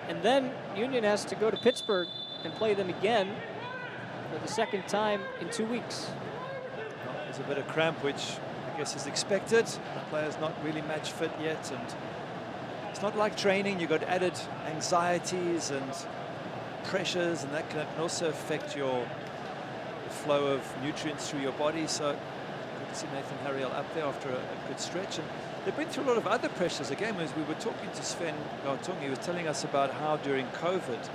And then Union has to go to Pittsburgh and play them again for the 2nd time in 2 weeks. Well, there's a bit of cramp, which I guess is expected. The player's not really match fit yet, and it's not like training. You've got added anxieties and pressures, and that can also affect your flow of nutrients through your body. So good to see Nathan Harriel up there after a good stretch. And they've been through a lot of other pressures again. As we were talking to Sven Gartung, he was telling us about how during COVID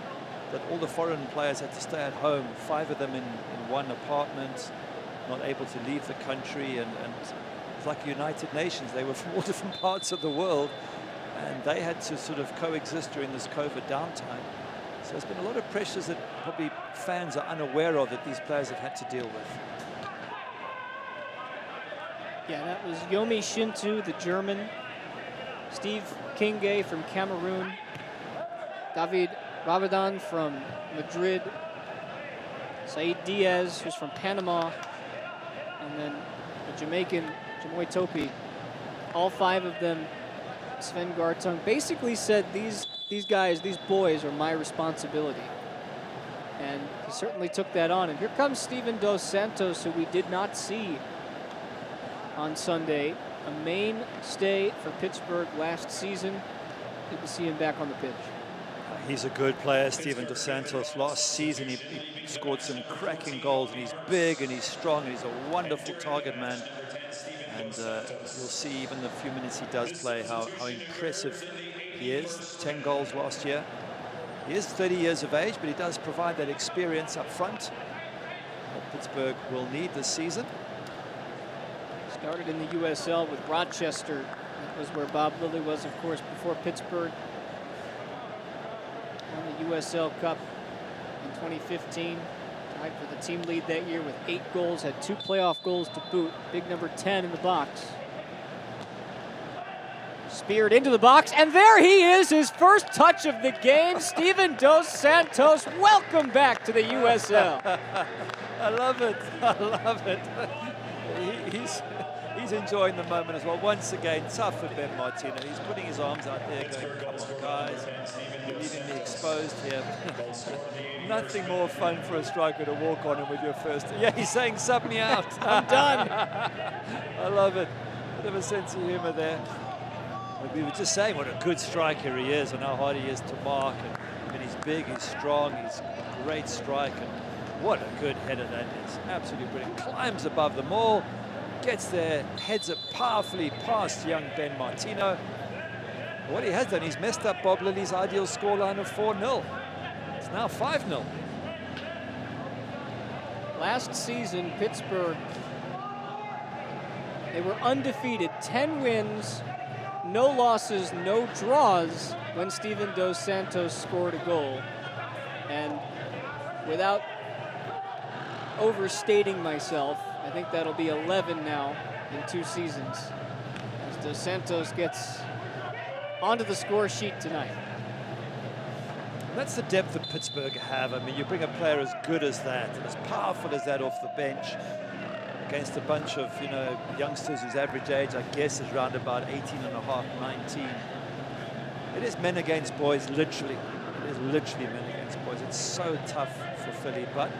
that all the foreign players had to stay at home, 5 of them in one apartment, not able to leave the country, and it's like United Nations. They were from all different parts of the world, and they had to sort of coexist during this COVID downtime. So there's been a lot of pressures that probably fans are unaware of that these players have had to deal with. Yeah, that was Yomi Shintu, the German, Steve Kinge from Cameroon, David Rabadan from Madrid, Said Diaz, who's from Panama, and then the Jamaican, Jamoy Topi. All 5 of them, Sven Gartung basically said these these guys, these boys are my responsibility. And he certainly took that on. And here comes Steven Dos Santos, who we did not see on Sunday. A mainstay for Pittsburgh last season. Good to see him back on the pitch. He's a good player, Steven Dos Santos. Last season, he scored some cracking goals, and he's big and he's strong and he's a wonderful target man. And you'll see even the few minutes he does play how impressive he is. 10 goals last year. He is 30 years of age, but he does provide that experience up front that Pittsburgh will need this season. Started in the USL with Rochester. That was where Bob Lilly was, of course, before Pittsburgh. Won the USL Cup in 2015. Tied for the team lead that year with 8 goals, had 2 playoff goals to boot. Big number 10 in the box. Speared into the box, and there he is, his first touch of the game. Steven Dos Santos, welcome back to the USL. I love it. I love it. He's enjoying the moment as well. Once again, tough for Ben Martino. He's putting his arms out there going, come on, guys. You're leaving me exposed here. Nothing more fun for a striker to walk on him with your first. Yeah, he's saying, sub me out. I'm done. I love it. Bit of a sense of humor there. But we were just saying what a good striker he is and how hard he is to mark. And he's big, he's strong, he's a great striker. What a good header that is. Absolutely brilliant. Climbs above them all, gets there, heads it powerfully past young Ben Martino. What he has done, he's messed up Bob Lilly's ideal scoreline of 4-0. It's now 5-0. Last season, Pittsburgh, they were undefeated, 10 wins, no losses, no draws when Steven Dos Santos scored a goal. And without overstating myself, I think that'll be 11 now in 2 seasons as Dos Santos gets onto the score sheet tonight. That's the depth that Pittsburgh have. I mean, you bring a player as good as that, and as powerful as that off the bench, against a bunch of, you know, youngsters whose average age, I guess, is around about 18 and a half, 19. It is men against boys, literally. It is literally men against boys. It's so tough for Philly, but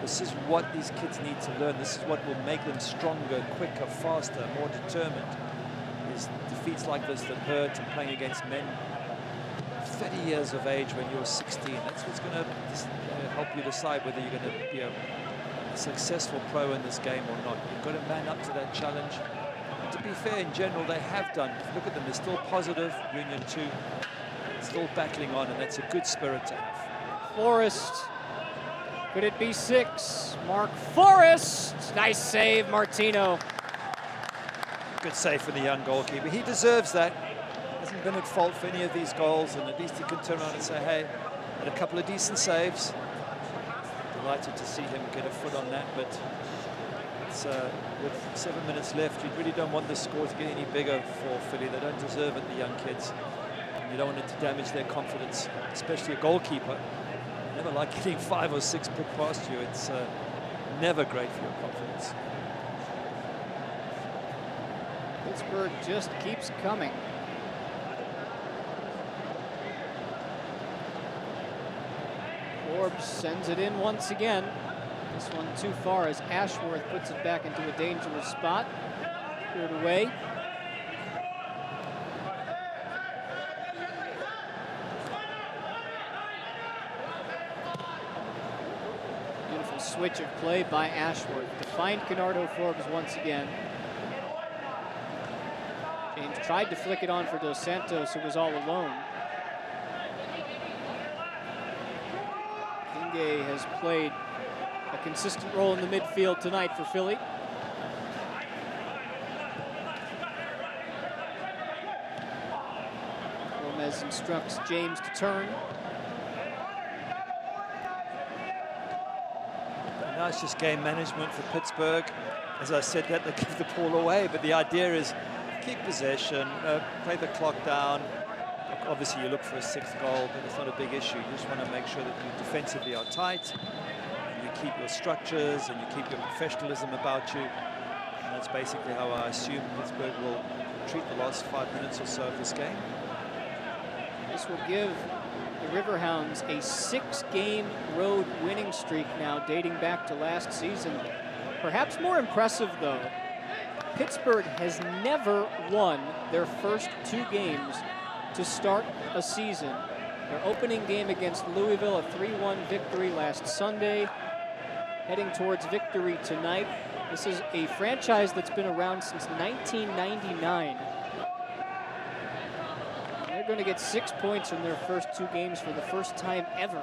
this is what these kids need to learn. This is what will make them stronger, quicker, faster, more determined. Is defeats like this that hurt, and playing against men 30 years of age when you're 16. That's what's going to help you decide whether you're going to be a successful pro in this game or not. You've got to man up to that challenge. And to be fair, in general, they have done. Look at them, they're still positive. Union 2 still battling on, and that's a good spirit to have. Forrest, could it be 6? Mark Forrest, nice save, Martino. Good save from the young goalkeeper. He deserves that. Hasn't been at fault for any of these goals, and at least he can turn around and say, hey, had a couple of decent saves. Delighted to see him get a foot on that, but it's, with 7 minutes left, you really don't want the score to get any bigger for Philly. They don't deserve it, the young kids. And you don't want it to damage their confidence, especially a goalkeeper. Never like getting 5 or 6 put past you. It's never great for your confidence. Pittsburgh just keeps coming. Forbes sends it in once again. This one too far as Ashworth puts it back into a dangerous spot. Cleared away. Beautiful switch of play by Ashworth to find Kenardo Forbes once again. James tried to flick it on for Dos Santos, who was all alone. Has played a consistent role in the midfield tonight for Philly. Gomez instructs James to turn. Now it's just game management for Pittsburgh. As I said, that they give the ball away, but the idea is keep possession, play the clock down. Obviously, you look for a 6th goal, but it's not a big issue. You just want to make sure that you defensively are tight, and you keep your structures, and you keep your professionalism about you. And that's basically how I assume Pittsburgh will treat the last 5 minutes or so of this game. This will give the Riverhounds a 6-game road winning streak now, dating back to last season. Perhaps more impressive, though, Pittsburgh has never won their first 2 games to start a season. Their opening game against Louisville, a 3-1 victory last Sunday, heading towards victory tonight. This is a franchise that's been around since 1999. They're going to get 6 points in their first 2 games for the first time ever.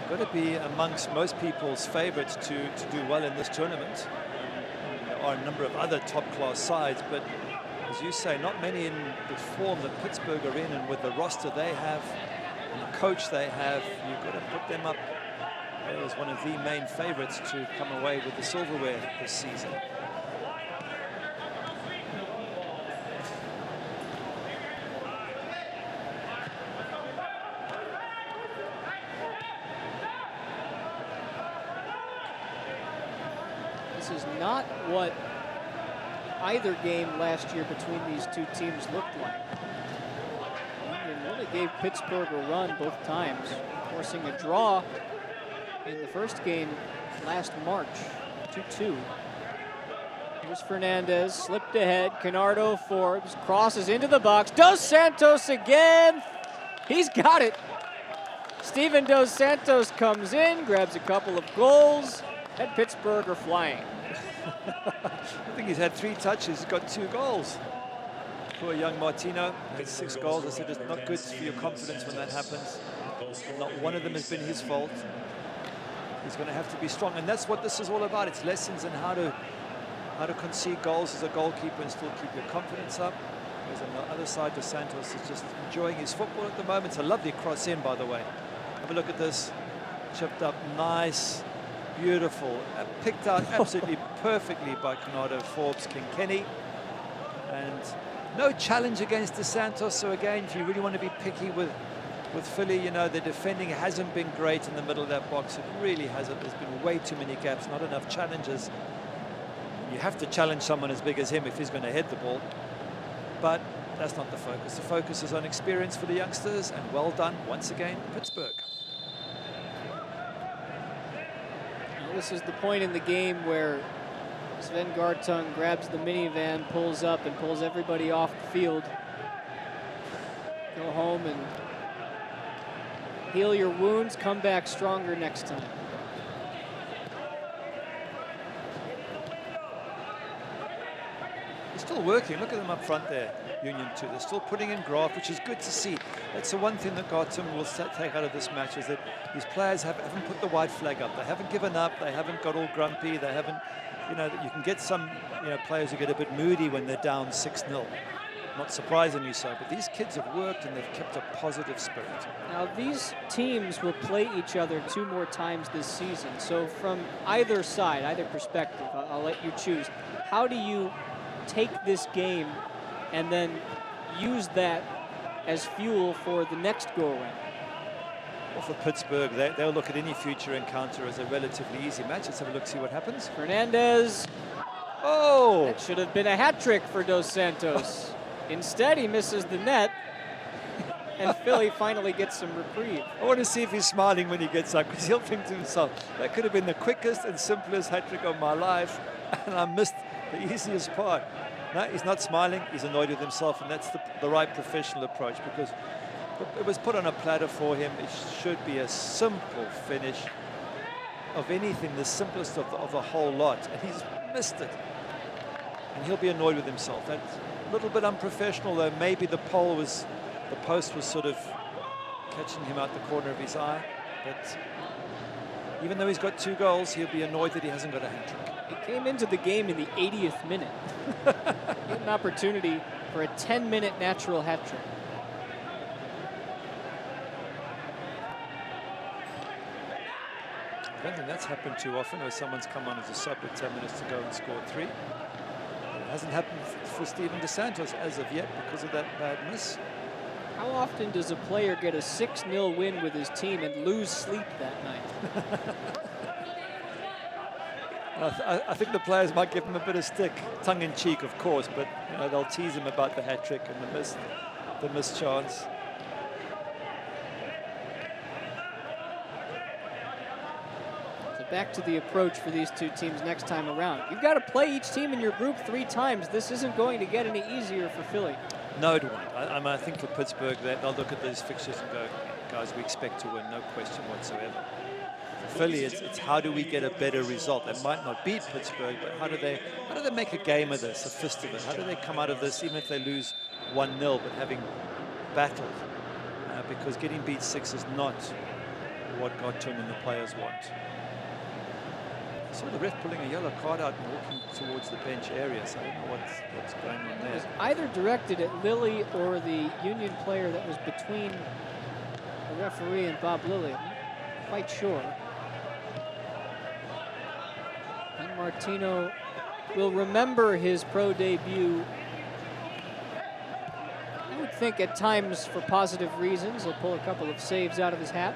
Going to be amongst most people's favorites to do well in this tournament. There are a number of other top-class sides, but as you say, not many in the form that Pittsburgh are in, and with the roster they have and the coach they have, you've got to put them up as one of the main favorites to come away with the silverware this season. This is not what either game last year between these 2 teams looked like. Union really gave Pittsburgh a run both times, forcing a draw in the first game last March, 2-2. Here's Fernandez, slipped ahead. Canardo, Forbes, crosses into the box. Dos Santos again. He's got it. Steven Dos Santos comes in, grabs a couple of goals, and Pittsburgh are flying. I think he's had 3 touches, he's got 2 goals. Poor young Martino has 6 goals. I said it's not good for your confidence when that happens. Not one of them has been his fault. He's going to have to be strong, and that's what this is all about. It's lessons in how to concede goals as a goalkeeper and still keep your confidence up. Whereas on the other side, Dos Santos is just enjoying his football at the moment. It's a lovely cross in, by the way. Have a look at this. Chipped up, nice, beautiful. Picked out absolutely perfectly by Canardo, Forbes, Kenny. And no challenge against Dos Santos. So again, if you really want to be picky with Philly, you know, the defending hasn't been great in the middle of that box. It really hasn't. There's been way too many gaps, not enough challenges. You have to challenge someone as big as him if he's going to head the ball. But that's not the focus. The focus is on experience for the youngsters, and well done once again, Pittsburgh. This is the point in the game where Sven Gartung grabs the minivan, pulls up, and pulls everybody off the field. Go home and heal your wounds, come back stronger next time. They're still working. Look at them up front there, Union 2. They're still putting in graft, which is good to see. That's the one thing that Gartung will take out of this match, is that these players haven't put the white flag up. They haven't given up. They haven't got all grumpy. They haven't, you know, you can get some, you know, players who get a bit moody when they're down 6-0. Not surprisingly so, but these kids have worked and they've kept a positive spirit. Now, these teams will play each other 2 more times this season. So from either side, either perspective, I'll let you choose. How do you take this game and then use that as fuel for the next go-around? Well, for Pittsburgh, they'll look at any future encounter as a relatively easy match. Let's have a look, see what happens. Fernandez. Oh! That should have been a hat trick for Dos Santos. Instead, he misses the net, and Philly finally gets some reprieve. I want to see if he's smiling when he gets up, because he'll think to himself, that could have been the quickest and simplest hat trick of my life, and I missed the easiest part. No, he's not smiling, he's annoyed with himself, and that's the right professional approach, because it was put on a platter for him. It should be a simple finish of anything, the simplest of the whole lot, and he's missed it. And he'll be annoyed with himself. That's a little bit unprofessional, though. Maybe the post was sort of catching him out the corner of his eye. But even though he's got 2 goals, he'll be annoyed that he hasn't got a hat trick. He came into the game in the 80th minute. He had an opportunity for a 10-minute natural hat trick. I don't think that's happened too often, where someone's come on as a sub with 10 minutes to go and scored 3. It hasn't happened for Steven Dos Santos as of yet because of that bad miss. How often does a player get a 6-0 win with his team and lose sleep that night? I think the players might give him a bit of stick, tongue-in-cheek, of course, but you know, they'll tease him about the hat trick and the missed chance. back to the approach for these two teams next time around. You've got to play each team in your group 3 times. This isn't going to get any easier for Philly. No, it won't. I think for Pittsburgh, they'll look at those fixtures and go, guys, we expect to win, no question whatsoever. For Philly, it's how do we get a better result? They might not beat Pittsburgh, but how do they make a game of this, a fist of it? How do they come out of this, even if they lose 1-0, but having battled? Because getting beat 6 is not what got to him and the players want. I saw the ref pulling a yellow card out and walking towards the bench area, so I don't know what's going on there. It was either directed at Lilly or the Union player that was between the referee and Bob Lilly. I'm not quite sure. And Martino will remember his pro debut. I would think at times for positive reasons. He'll pull a couple of saves out of his hat.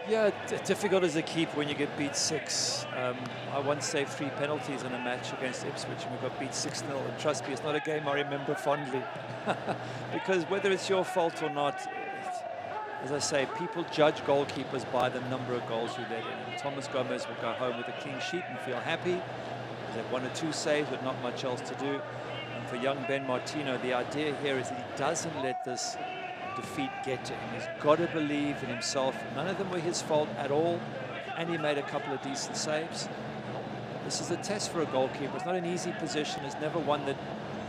Yeah, difficult as a keeper when you get beat 6. I once saved 3 penalties in a match against Ipswich and we got beat 6-0. And trust me, it's not a game I remember fondly. Because whether it's your fault or not, as I say, people judge goalkeepers by the number of goals you let in. And Thomas Gomez will go home with a clean sheet and feel happy. He's had 1 or 2 saves, but not much else to do. And for young Ben Martino, the idea here is that he doesn't let this defeat get to him. He's got to believe in himself. None of them were his fault at all, and he made a couple of decent saves. This is a test for a goalkeeper. It's not an easy position. It's never one that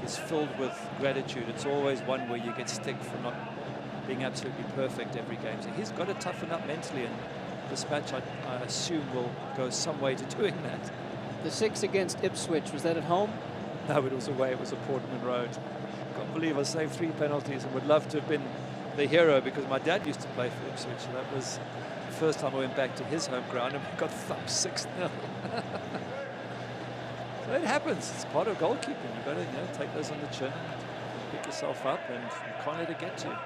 is filled with gratitude. It's always one where you get stick for not being absolutely perfect every game. So he's got to toughen up mentally, and this match, I assume, will go some way to doing that. The 6 against Ipswich, was that at home? No, it was away. It was at Portman Road. Can't believe I saved 3 penalties and would love to have been the hero, because my dad used to play for Ipswich, so that was the first time I went back to his home ground and we got thumped 6-0. So it happens. It's part of goalkeeping. You've got to take those on the chin, pick yourself up, and you can't let it get to you.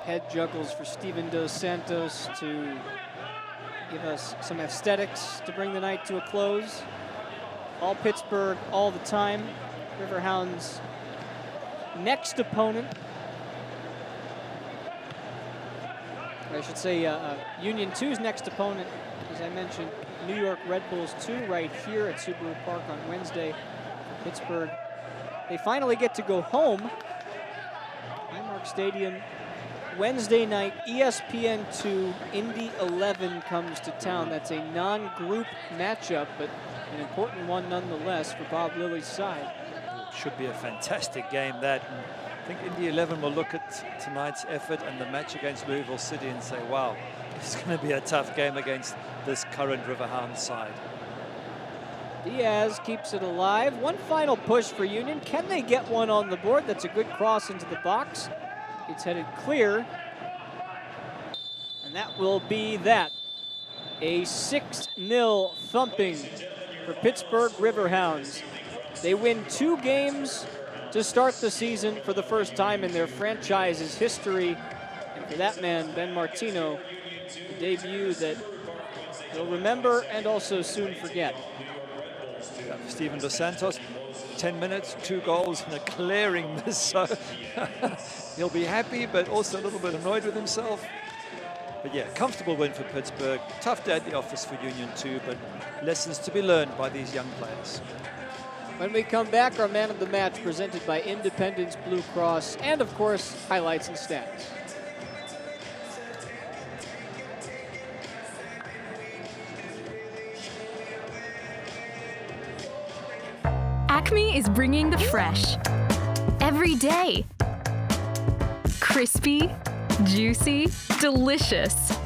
Head juggles for Steven Dos Santos to give us some aesthetics to bring the night to a close. All Pittsburgh, all the time. Riverhounds' next opponent, or I should say Union 2's next opponent, as I mentioned, New York Red Bulls 2 right here at Subaru Park on Wednesday. Pittsburgh, they finally get to go home. Highmark Stadium. Wednesday night, ESPN 2, Indy 11 comes to town. That's a non-group matchup, but an important one nonetheless for Bob Lilly's side. Should be a fantastic game, that. And I think Indy 11 will look at tonight's effort and the match against Louisville City and say, wow, it's going to be a tough game against this current Riverhounds side. Diaz keeps it alive. One final push for Union. Can they get one on the board? That's a good cross into the box. It's headed clear, and that will be that. A 6-0 thumping for Pittsburgh Riverhounds. They win 2 games to start the season for the first time in their franchise's history. And for that man, Ben Martino, a debut that he'll remember and also soon forget. Yeah, for Steven Dos Santos, 10 minutes, 2 goals, and a glaring miss. So he'll be happy, but also a little bit annoyed with himself. But yeah, comfortable win for Pittsburgh. Tough day at the office for Union 2, but lessons to be learned by these young players. When we come back, our man of the match presented by Independence Blue Cross, and of course, highlights and stats. Acme is bringing the fresh every day. Crispy, juicy, delicious.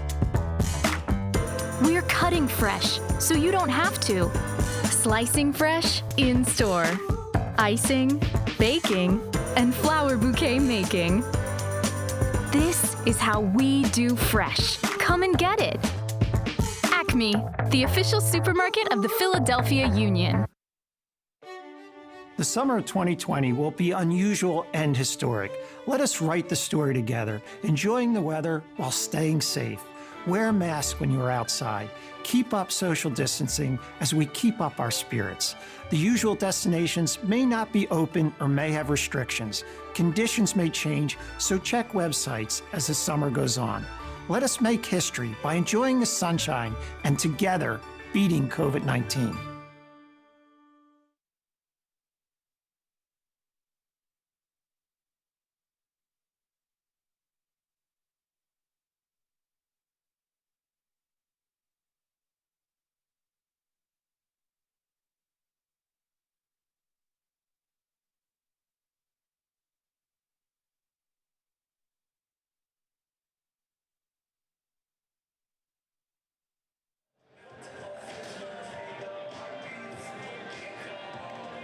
We're cutting fresh, so you don't have to. Slicing fresh in-store. Icing, baking, and flower bouquet making. This is how we do fresh. Come and get it. Acme, the official supermarket of the Philadelphia Union. The summer of 2020 will be unusual and historic. Let us write the story together, enjoying the weather while staying safe. Wear a mask when you're outside. Keep up social distancing as we keep up our spirits. The usual destinations may not be open or may have restrictions. Conditions may change, so check websites as the summer goes on. Let us make history by enjoying the sunshine and together beating COVID-19.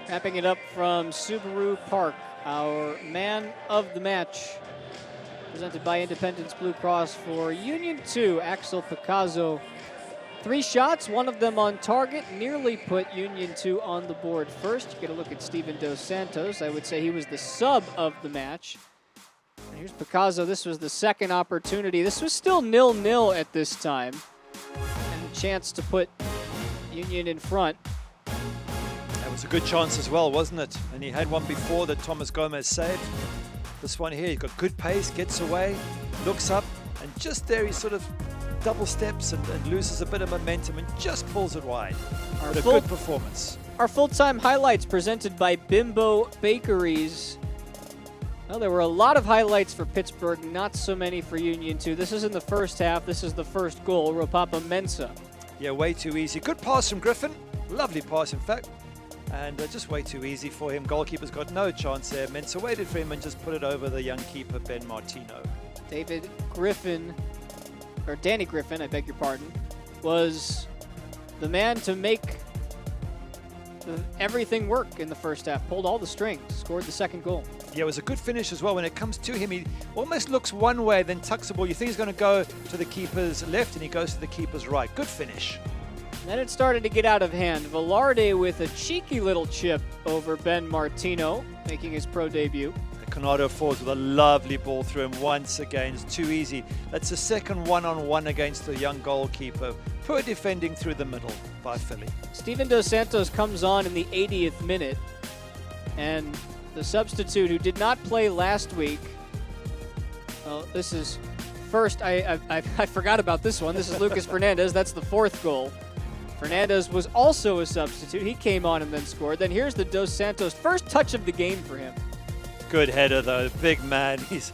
Wrapping it up from Subaru Park, our man of the match, presented by Independence Blue Cross for Union 2, Axel Picasso. 3 shots, one of them on target, nearly put Union 2 on the board first. You get a look at Steven Dos Santos. I would say he was the sub of the match. And here's Picasso. This was the second opportunity. This was still 0-0 at this time. And a chance to put Union in front. That was a good chance as well, wasn't it? And he had one before that Thomas Gomez saved. This one here, he's got good pace, gets away, looks up, and just there he sort of double steps and loses a bit of momentum and just pulls it wide. What a good performance. Our full-time highlights presented by Bimbo Bakeries. Well, there were a lot of highlights for Pittsburgh, not so many for Union 2. This is in the first half. This is the first goal, Ropapa Mensah. Yeah, way too easy. Good pass from Griffin. Lovely pass, in fact. And just way too easy for him. Goalkeeper's got no chance there. Mensah waited for him and just put it over the young keeper, Ben Martino. David Griffin, or Danny Griffin, I beg your pardon, was the man to make everything work in the first half. Pulled all the strings, scored the second goal. Yeah, it was a good finish as well. When it comes to him, he almost looks one way, then tucks the ball. You think he's going to go to the keeper's left, and he goes to the keeper's right. Good finish. Then it started to get out of hand. Velarde with a cheeky little chip over Ben Martino, making his pro debut. Conrado forwards with a lovely ball through him once again. It's too easy. That's the second one-on-one against the young goalkeeper. Poor defending through the middle by Philly. Steven Dos Santos comes on in the 80th minute, and the substitute who did not play last week, well, this is first, I forgot about this one. This is Lucas Fernandez. That's the fourth goal. Fernandez was also a substitute. He came on and then scored. Then here's the Dos Santos first touch of the game for him. Good header though, big man. He's,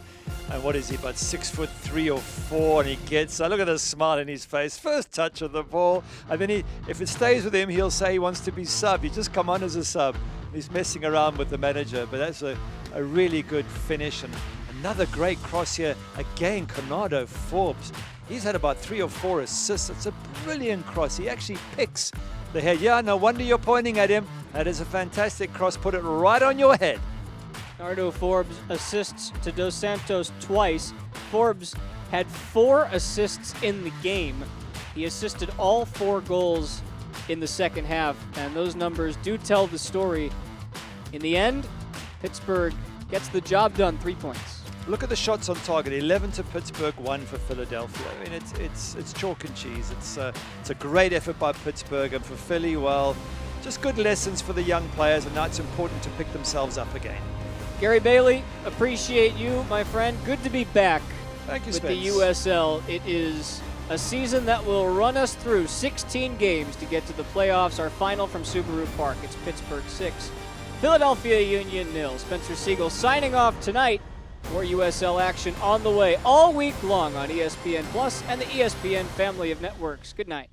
what is he, about 6'3" or 4", and he gets, look at the smile in his face. First touch of the ball. I mean, if it stays with him, he'll say he wants to be sub. He just come on as a sub. He's messing around with the manager, but that's a really good finish. And another great cross here. Again, Conrado Forbes. He's had about 3 or 4 assists. It's a brilliant cross. He actually picks the head. Yeah, no wonder you're pointing at him. That is a fantastic cross. Put it right on your head. Conrado Forbes assists to Dos Santos twice. Forbes had 4 assists in the game. He assisted all 4 goals in the second half, and those numbers do tell the story. In the end, Pittsburgh gets the job done, 3 points. Look at the shots on target, 11 to Pittsburgh, 1 for Philadelphia. I mean, it's chalk and cheese. It's a great effort by Pittsburgh, and for Philly, well, just good lessons for the young players, and now it's important to pick themselves up again. Gary Bailey, appreciate you, my friend. Good to be back. Thank you, with Spence. the USL. It is a season that will run us through 16 games to get to the playoffs. Our final from Subaru Park. It's Pittsburgh 6, Philadelphia Union 0. Spencer Siegel signing off tonight. More USL action on the way all week long on ESPN Plus and the ESPN family of networks. Good night.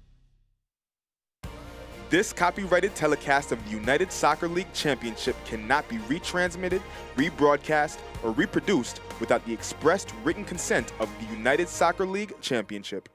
This copyrighted telecast of the United Soccer League Championship cannot be retransmitted, rebroadcast, or reproduced without the expressed written consent of the United Soccer League Championship.